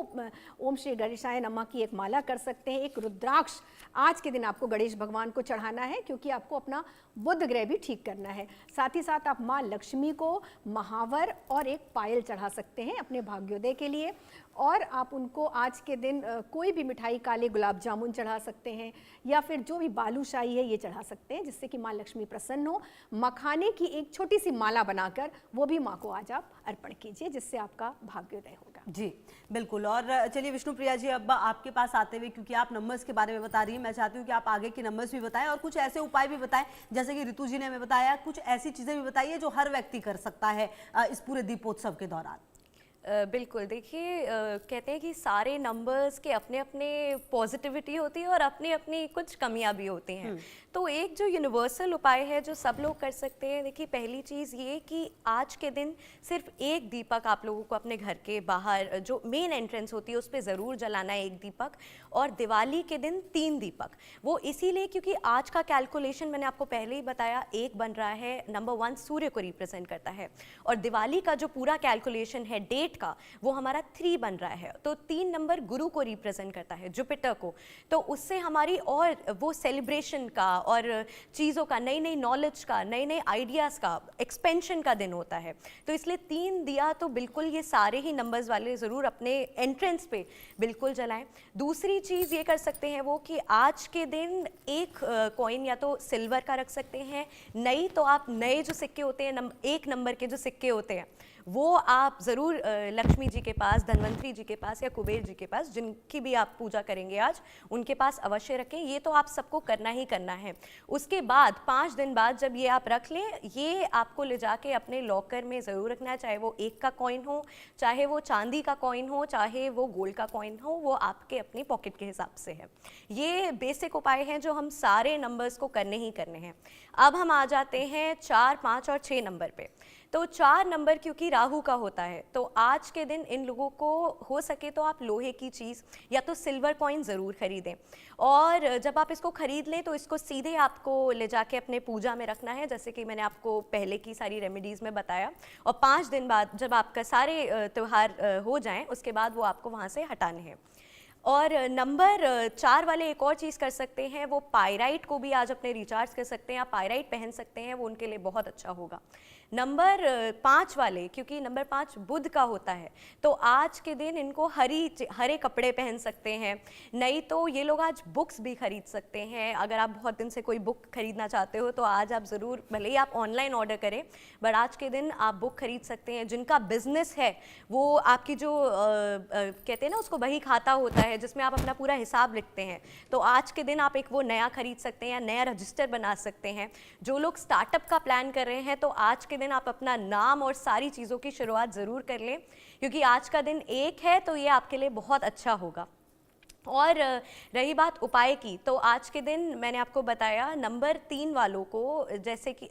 ओम श्री गणेशाय नमः की एक माला कर सकते हैं। एक रुद्राक्ष आज के दिन आपको गणेश भगवान को चढ़ाना है, क्योंकि आपको अपना बुध ग्रह भी ठीक करना है। साथ ही साथ आप माँ लक्ष्मी को महावर और एक पायल चढ़ा सकते हैं अपने भाग्योदय के लिए। और आप उनको आज के दिन कोई भी मिठाई, काले गुलाब जामुन चढ़ा सकते हैं या फिर जो भी बालूशाही है ये चढ़ा सकते हैं, जिससे कि माँ लक्ष्मी प्रसन्न हो। मखाने की एक छोटी सी माला बनाकर वो भी माँ को आज आप अर्पण कीजिए, जिससे आपका भाग्योदय होगा। जी बिल्कुल। और चलिए विष्णुप्रिया जी, अब आपके पास आते हुए, क्योंकि आप नंबर्स के बारे में बता रही हैं, मैं चाहती हूँ कि आप आगे के नंबर्स भी बताएं और कुछ ऐसे उपाय भी बताएं, जैसे कि ऋतु जी ने हमें बताया, कुछ ऐसी चीज़ें भी बताइए जो हर व्यक्ति कर सकता है इस पूरे दीपोत्सव के दौरान। बिल्कुल, देखिए कहते हैं कि सारे नंबर्स के अपने अपने पॉजिटिविटी होती है और अपनी अपनी कुछ कमियां भी होती हैं। तो एक जो यूनिवर्सल उपाय है जो सब लोग कर सकते हैं, देखिए पहली चीज़ ये कि आज के दिन सिर्फ एक दीपक आप लोगों को अपने घर के बाहर जो मेन एंट्रेंस होती है उस पर ज़रूर जलाना है, एक दीपक। और दिवाली के दिन 3 दीपक। वो इसीलिए क्योंकि आज का कैलकुलेशन मैंने आपको पहले ही बताया, 1 बन रहा है, नंबर 1 सूर्य को रिप्रेजेंट करता है, और दिवाली का जो पूरा कैलकुलेशन है डेट का, वो हमारा 3 बन रहा है। तो 3 नंबर गुरु को रिप्रेजेंट करता है, जुपिटर को। तो उससे हमारी और वो सेलिब्रेशन का और चीज़ों का, नई नई नॉलेज का, नए नए आइडियाज़ का, एक्सपेंशन का दिन होता है। तो इसलिए 3 दिया तो बिल्कुल ये सारे ही नंबर्स वाले ज़रूर अपने एंट्रेंस पे बिल्कुल जलाएं। दूसरी चीज़ ये कर सकते हैं वो कि आज के दिन एक कॉइन या तो सिल्वर का रख सकते हैं, नहीं तो आप नए जो सिक्के होते हैं 1 नंबर के जो सिक्के होते हैं वो आप ज़रूर लक्ष्मी जी के पास, धन्वंतरी जी के पास या कुबेर जी के पास, जिनकी भी आप पूजा करेंगे आज, उनके पास अवश्य रखें। ये तो आप सबको करना ही करना है। उसके बाद 5 दिन बाद जब ये आप रख लें, ये आपको ले जाके अपने लॉकर में ज़रूर रखना है, चाहे वो 1 का कॉइन हो, चाहे वो चांदी का कॉइन हो, चाहे वो गोल्ड का कॉइन हो, वो आपके अपनी पॉकेट के हिसाब से है। ये बेसिक उपाय हैं जो हम सारे नंबर्स को करने ही करने हैं। अब हम आ जाते हैं 4, 5 और 6 नंबर पे। तो 4 नंबर क्योंकि राहु का होता है, तो आज के दिन इन लोगों को हो सके तो आप लोहे की चीज़ या तो सिल्वर कॉइन ज़रूर खरीदें, और जब आप इसको खरीद लें तो इसको सीधे आपको ले जाके अपने पूजा में रखना है, जैसे कि मैंने आपको पहले की सारी रेमेडीज़ में बताया। और 5 दिन बाद जब आपका सारे त्यौहार हो जाएं, उसके बाद वो आपको वहाँ से हटाने हैं। और नंबर 4 वाले एक और चीज़ कर सकते हैं, वो पायराइट को भी आज अपने रिचार्ज कर सकते हैं। आप पायराइट पहन सकते हैं, वो उनके लिए बहुत अच्छा होगा। नंबर 5 वाले, क्योंकि नंबर 5 बुध का होता है, तो आज के दिन इनको हरे कपड़े पहन सकते हैं। नहीं तो ये लोग आज बुक्स भी खरीद सकते हैं। अगर आप बहुत दिन से कोई बुक खरीदना चाहते हो तो आज आप ज़रूर, भले ही आप ऑनलाइन ऑर्डर करें, बट आज के दिन आप बुक खरीद सकते हैं। जिनका बिजनेस है वो आपकी जो कहते हैं ना उसको बही खाता होता है, जिसमें आप अपना पूरा हिसाब लिखते हैं, तो आज के दिन आप एक वो नया खरीद सकते हैं या नया रजिस्टर बना सकते हैं। जो लोग स्टार्टअप का प्लान कर रहे हैं तो आज के दिन आप अपना नाम और सारी चीज़ों की शुरुआत ज़रूर कर लें, क्योंकि आज का दिन 1 है तो ये आपके लिए बहुत अच्छा होगा। और रही बात उपाय की, तो आज के दिन मैंने आपको बताया नंबर 3 वालों को, जैसे कि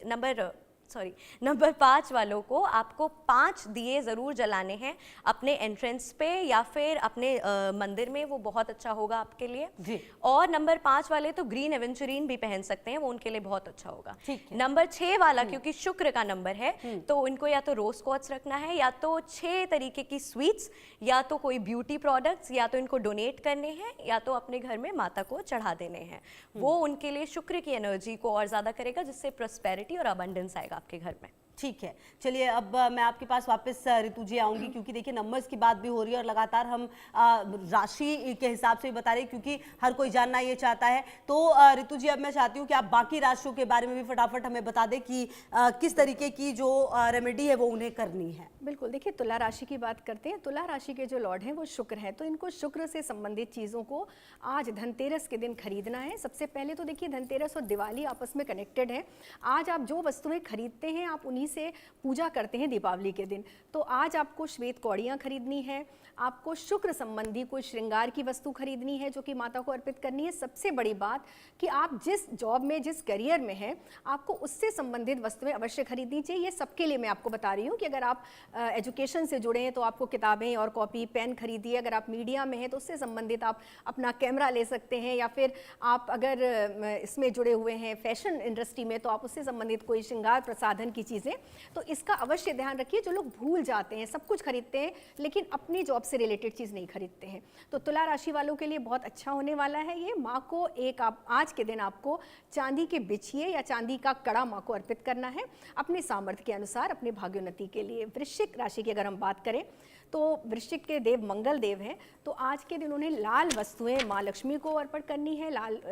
नंबर 5 वालों को आपको 5 दिए ज़रूर जलाने हैं अपने एंट्रेंस पे या फिर अपने मंदिर में, वो बहुत अच्छा होगा आपके लिए जी। और नंबर 5 वाले तो ग्रीन एवेंचुरीन भी पहन सकते हैं, वो उनके लिए बहुत अच्छा होगा। नंबर 6 वाला क्योंकि शुक्र का नंबर है, तो उनको या तो रोज क्वार्ट्ज रखना है, या तो 6 तरीके की स्वीट्स, या तो कोई ब्यूटी प्रोडक्ट्स, या तो इनको डोनेट करने हैं, या तो अपने घर में माता को चढ़ा देने हैं। वो उनके लिए शुक्र की एनर्जी को और ज़्यादा करेगा, जिससे प्रॉस्पेरिटी और अबंडेंस आएगा आपके घर में। ठीक है, चलिए अब मैं आपके पास वापस ऋतु जी आऊंगी, क्योंकि देखिए नंबर्स की बात भी हो रही है और लगातार हम राशि के हिसाब से भी बता रहे हैं, क्योंकि हर कोई जानना ये चाहता है। तो ऋतु जी अब मैं चाहती हूँ कि आप बाकी राशियों के बारे में भी फटाफट हमें बता दें कि किस तरीके की जो रेमेडी है वो उन्हें करनी है। बिल्कुल, देखिए तुला राशि की बात करते हैं। तुला राशि के जो लॉर्ड हैं वो शुक्र है, तो इनको शुक्र से संबंधित चीज़ों को आज धनतेरस के दिन खरीदना है। सबसे पहले तो देखिए धनतेरस और दिवाली आपस में कनेक्टेड है। आज आप जो वस्तुएं खरीदते हैं आप उन्हीं से पूजा करते हैं दीपावली के दिन। तो आज आपको श्वेत कौड़ियाँ खरीदनी है, आपको शुक्र संबंधी कोई श्रृंगार की वस्तु खरीदनी है जो कि माता को अर्पित करनी है। सबसे बड़ी बात कि आप जिस जॉब में, जिस करियर में हैं, आपको उससे संबंधित वस्तुएं अवश्य खरीदनी चाहिए। ये सबके लिए मैं आपको बता रही हूँ कि अगर आप एजुकेशन से जुड़े हैं तो आपको किताबें और कॉपी पेन खरीदिए। अगर आप मीडिया में हैं तो उससे संबंधित आप अपना कैमरा ले सकते हैं, या फिर आप अगर इसमें जुड़े हुए हैं फैशन इंडस्ट्री में तो आप उससे संबंधित कोई श्रृंगार प्रसाधन की चीज़ें। तो इसका अवश्य ध्यान रखिए। जो लोग भूल जाते हैं, सब कुछ खरीदते हैं लेकिन अपनी जॉब से रिलेटेड चीज़ नहीं खरीदते हैं, तो तुला राशि वालों के लिए बहुत अच्छा होने वाला है ये। माँ को आज के दिन आपको चांदी के बिछिए या चांदी का कड़ा माँ को अर्पित करना है अपने सामर्थ्य के अनुसार, अपने भाग्योन्नति के लिए। वृश्चिक राशि की अगर हम बात करें तो वृश्चिक के देव मंगल देव हैं, तो आज के दिन उन्हें लाल वस्तुएं माँ लक्ष्मी को अर्पण करनी है।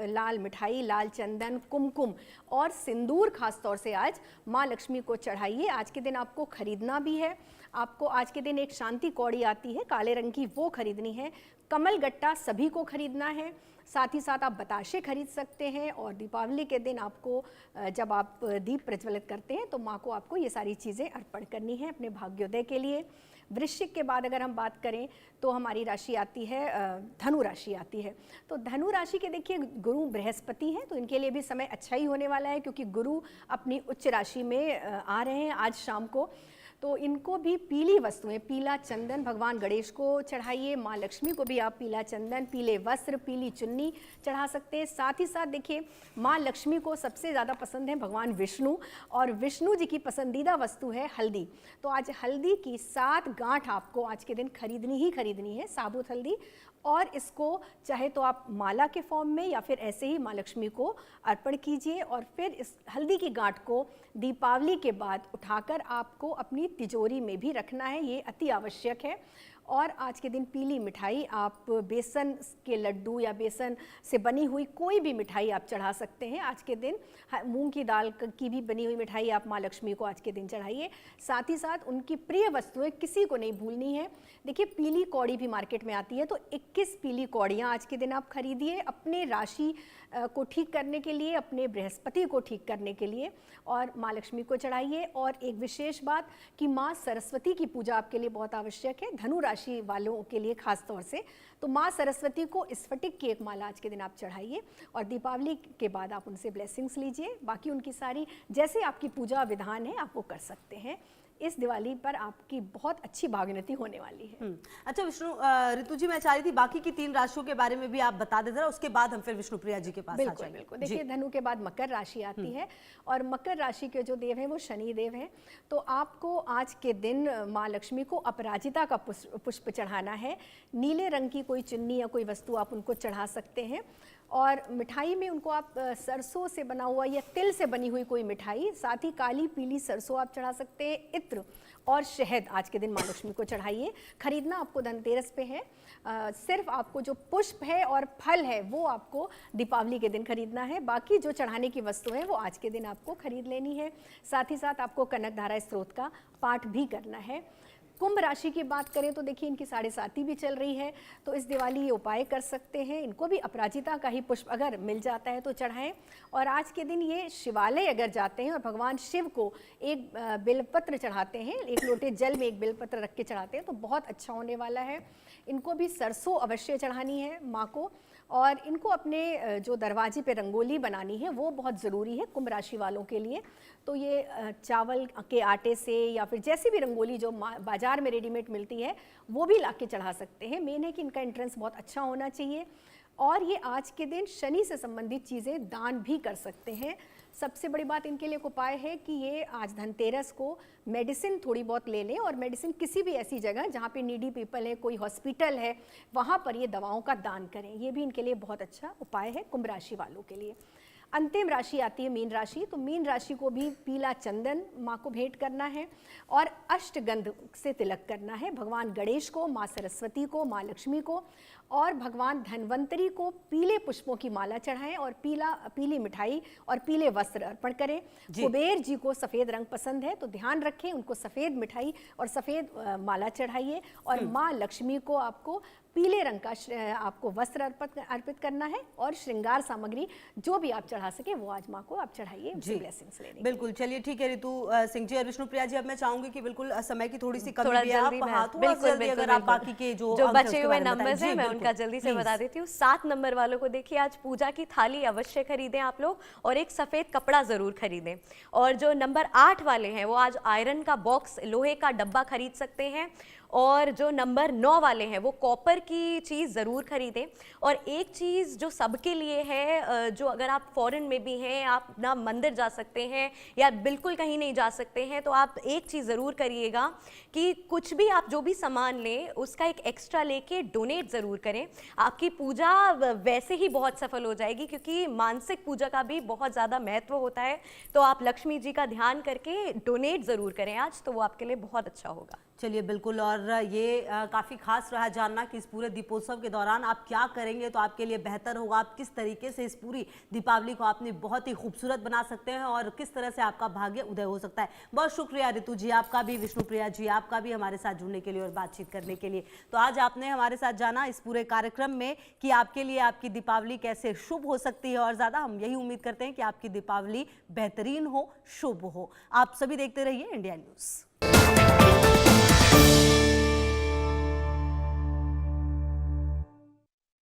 लाल मिठाई, लाल चंदन, कुमकुम और सिंदूर खास तौर से आज माँ लक्ष्मी को चढ़ाइए। आज के दिन आपको खरीदना भी है। आपको आज के दिन एक शांति कौड़ी आती है काले रंग की, वो खरीदनी है। कमल गट्टा सभी को खरीदना है। साथ ही साथ आप बताशे खरीद सकते हैं। और दीपावली के दिन आपको जब आप दीप प्रज्वलित करते हैं तो माँ को आपको ये सारी चीज़ें अर्पण करनी है अपने भाग्योदय के लिए। वृश्चिक के बाद अगर हम बात करें तो हमारी राशि आती है धनु राशि आती है। तो धनु राशि के देखिए गुरु बृहस्पति हैं, तो इनके लिए भी समय अच्छा ही होने वाला है, क्योंकि गुरु अपनी उच्च राशि में आ रहे हैं आज शाम को। तो इनको भी पीली वस्तुएं, पीला चंदन भगवान गणेश को चढ़ाइए। माँ लक्ष्मी को भी आप पीला चंदन, पीले वस्त्र, पीली चुन्नी चढ़ा सकते हैं। साथ ही साथ देखिए माँ लक्ष्मी को सबसे ज़्यादा पसंद है भगवान विष्णु, और विष्णु जी की पसंदीदा वस्तु है हल्दी। तो आज हल्दी की 7 गांठ आपको आज के दिन खरीदनी ही खरीदनी है, साबुत हल्दी। और इसको चाहे तो आप माला के फॉर्म में या फिर ऐसे ही माँ लक्ष्मी को अर्पण कीजिए। और फिर इस हल्दी की गांठ को दीपावली के बाद उठाकर आपको अपनी तिजोरी में भी रखना है, ये अति आवश्यक है। और आज के दिन पीली मिठाई, आप बेसन के लड्डू या बेसन से बनी हुई कोई भी मिठाई आप चढ़ा सकते हैं आज के दिन। मूंग की दाल की भी बनी हुई मिठाई आप माँ लक्ष्मी को आज के दिन चढ़ाइए। साथ ही साथ उनकी प्रिय वस्तुएं किसी को नहीं भूलनी है। देखिए पीली कौड़ी भी मार्केट में आती है, तो 21 पीली कौड़ियाँ आज के दिन आप खरीदिए अपने राशि को ठीक करने के लिए, अपने बृहस्पति को ठीक करने के लिए, और माँ लक्ष्मी को चढ़ाइए। और एक विशेष बात कि माँ सरस्वती की पूजा आपके लिए बहुत आवश्यक है, धनु राशि वालों के लिए खास तौर से। तो माँ सरस्वती को स्फटिक की एक माला आज के दिन आप चढ़ाइए और दीपावली के बाद आप उनसे ब्लेसिंग्स लीजिए। बाकी उनकी सारी जैसे आपकी पूजा विधान है आप वो कर सकते हैं। इस दिवाली पर आपकी बहुत अच्छी भाग्योन्नति होने वाली है। अच्छा विष्णु, ऋतु जी मैं चाह रही थी बाकी की 3 राशियों के बारे में भी आप बता देते, उसके बाद हम फिर विष्णु प्रिया जी के पास आ जाएंगे। बिल्कुल। देखिए धनु के बाद मकर राशि आती है और मकर राशि के जो देव हैं वो शनि देव हैं। तो आपको आज के दिन माँ लक्ष्मी को अपराजिता का पुष्प चढ़ाना है। नीले रंग की कोई चुन्नी या कोई वस्तु आप उनको चढ़ा सकते हैं। और मिठाई में उनको आप सरसों से बना हुआ या तिल से बनी हुई कोई मिठाई, साथ ही काली पीली सरसों आप चढ़ा सकते हैं। इत्र और शहद आज के दिन माँ लक्ष्मी को चढ़ाइए। खरीदना आपको धनतेरस पे है। सिर्फ आपको जो पुष्प है और फल है वो आपको दीपावली के दिन खरीदना है। बाकी जो चढ़ाने की वस्तु है वो आज के दिन आपको खरीद लेनी है। साथ ही साथ आपको कनकधारा स्त्रोत का पाठ भी करना है। कुंभ राशि की बात करें तो देखिए इनकी 7.5 भी चल रही है, तो इस दिवाली ये उपाय कर सकते हैं। इनको भी अपराजिता का ही पुष्प अगर मिल जाता है तो चढ़ाएं। और आज के दिन ये शिवालय अगर जाते हैं और भगवान शिव को एक बेलपत्र चढ़ाते हैं, एक लोटे जल में एक बेलपत्र रख के चढ़ाते हैं तो बहुत अच्छा होने वाला है। इनको भी सरसों अवश्य चढ़ानी है माँ को। और इनको अपने जो दरवाजे पे रंगोली बनानी है वो बहुत ज़रूरी है कुंभ राशि वालों के लिए। तो ये चावल के आटे से या फिर जैसी भी रंगोली जो बाज़ार में रेडीमेड मिलती है वो भी लाके चढ़ा सकते हैं। मेन है कि इनका एंट्रेंस बहुत अच्छा होना चाहिए। और ये आज के दिन शनि से संबंधित चीज़ें दान भी कर सकते हैं। सबसे बड़ी बात इनके लिए एक उपाय है कि ये आज धनतेरस को मेडिसिन थोड़ी बहुत ले लें और मेडिसिन किसी भी ऐसी जगह जहाँ पे नीडी पीपल है, कोई हॉस्पिटल है, वहाँ पर ये दवाओं का दान करें। ये भी इनके लिए बहुत अच्छा उपाय है कुंभ राशि वालों के लिए। अंतिम राशि आती है मीन राशि। तो मीन राशि को भी पीला चंदन माँ को भेंट करना है और अष्टगंध से तिलक करना है। भगवान गणेश को, माँ सरस्वती को, माँ लक्ष्मी को और भगवान धन्वंतरी को पीले पुष्पों की माला चढ़ाएं और पीली मिठाई और पीले वस्त्र अर्पण करें। कुबेर जी को सफ़ेद रंग पसंद है तो ध्यान रखें, उनको सफ़ेद मिठाई और सफ़ेद माला चढ़ाइए। और माँ लक्ष्मी को आपको पीले रंग का आपको वस्त्र अर्पित करना है और श्रृंगार सामग्री जो भी आप चढ़ा सके वो आज माँ को आप चढ़ाइए ब्लेसिंग्स लेने। बिल्कुल, चलिए ठीक है ऋतु सिंह जी और विष्णु प्रिया जी, अब मैं चाहूंगी कि बिल्कुल समय की थोड़ी सी कमी है, आप जल्दी अगर आप बाकी के जो बचे हुए नंबर्स हैं मैं उनका जल्दी से बता देती हूँ। 7 नंबर वालों को देखिए आज पूजा की थाली अवश्य खरीदें आप लोग और एक सफ़ेद कपड़ा ज़रूर खरीदें। और जो नंबर 8 वाले हैं वो आज आयरन का बॉक्स, लोहे का डब्बा खरीद सकते हैं। और जो नंबर 9 वाले हैं वो कॉपर की चीज़ ज़रूर खरीदें। और एक चीज़ जो सबके लिए है, जो अगर आप फॉरेन में भी हैं, आप ना मंदिर जा सकते हैं या बिल्कुल कहीं नहीं जा सकते हैं, तो आप एक चीज़ ज़रूर करिएगा कि कुछ भी आप जो भी सामान लें उसका एक एक्स्ट्रा लेके डोनेट ज़रूर करें। आपकी पूजा वैसे ही बहुत सफल हो जाएगी क्योंकि मानसिक पूजा का भी बहुत ज़्यादा महत्व होता है। तो आप लक्ष्मी जी का ध्यान करके डोनेट ज़रूर करें आज, तो वो आपके लिए बहुत अच्छा होगा। चलिए बिल्कुल, और ये काफ़ी खास रहा जानना कि इस पूरे दीपोत्सव के दौरान आप क्या करेंगे तो आपके लिए बेहतर होगा। आप किस तरीके से इस पूरी दीपावली को आपने बहुत ही खूबसूरत बना सकते हैं और किस तरह से आपका भाग्य उदय हो सकता है। बहुत शुक्रिया ऋतु जी आपका भी, विष्णु प्रिया जी आपका भी हमारे साथ जुड़ने के लिए और बातचीत करने के लिए। तो आज आपने हमारे साथ जाना इस पूरे कार्यक्रम में कि आपके लिए आपकी दीपावली कैसे शुभ हो सकती है और ज़्यादा हम यही उम्मीद करते हैं कि आपकी दीपावली बेहतरीन हो, शुभ हो। आप सभी देखते रहिए इंडिया न्यूज़।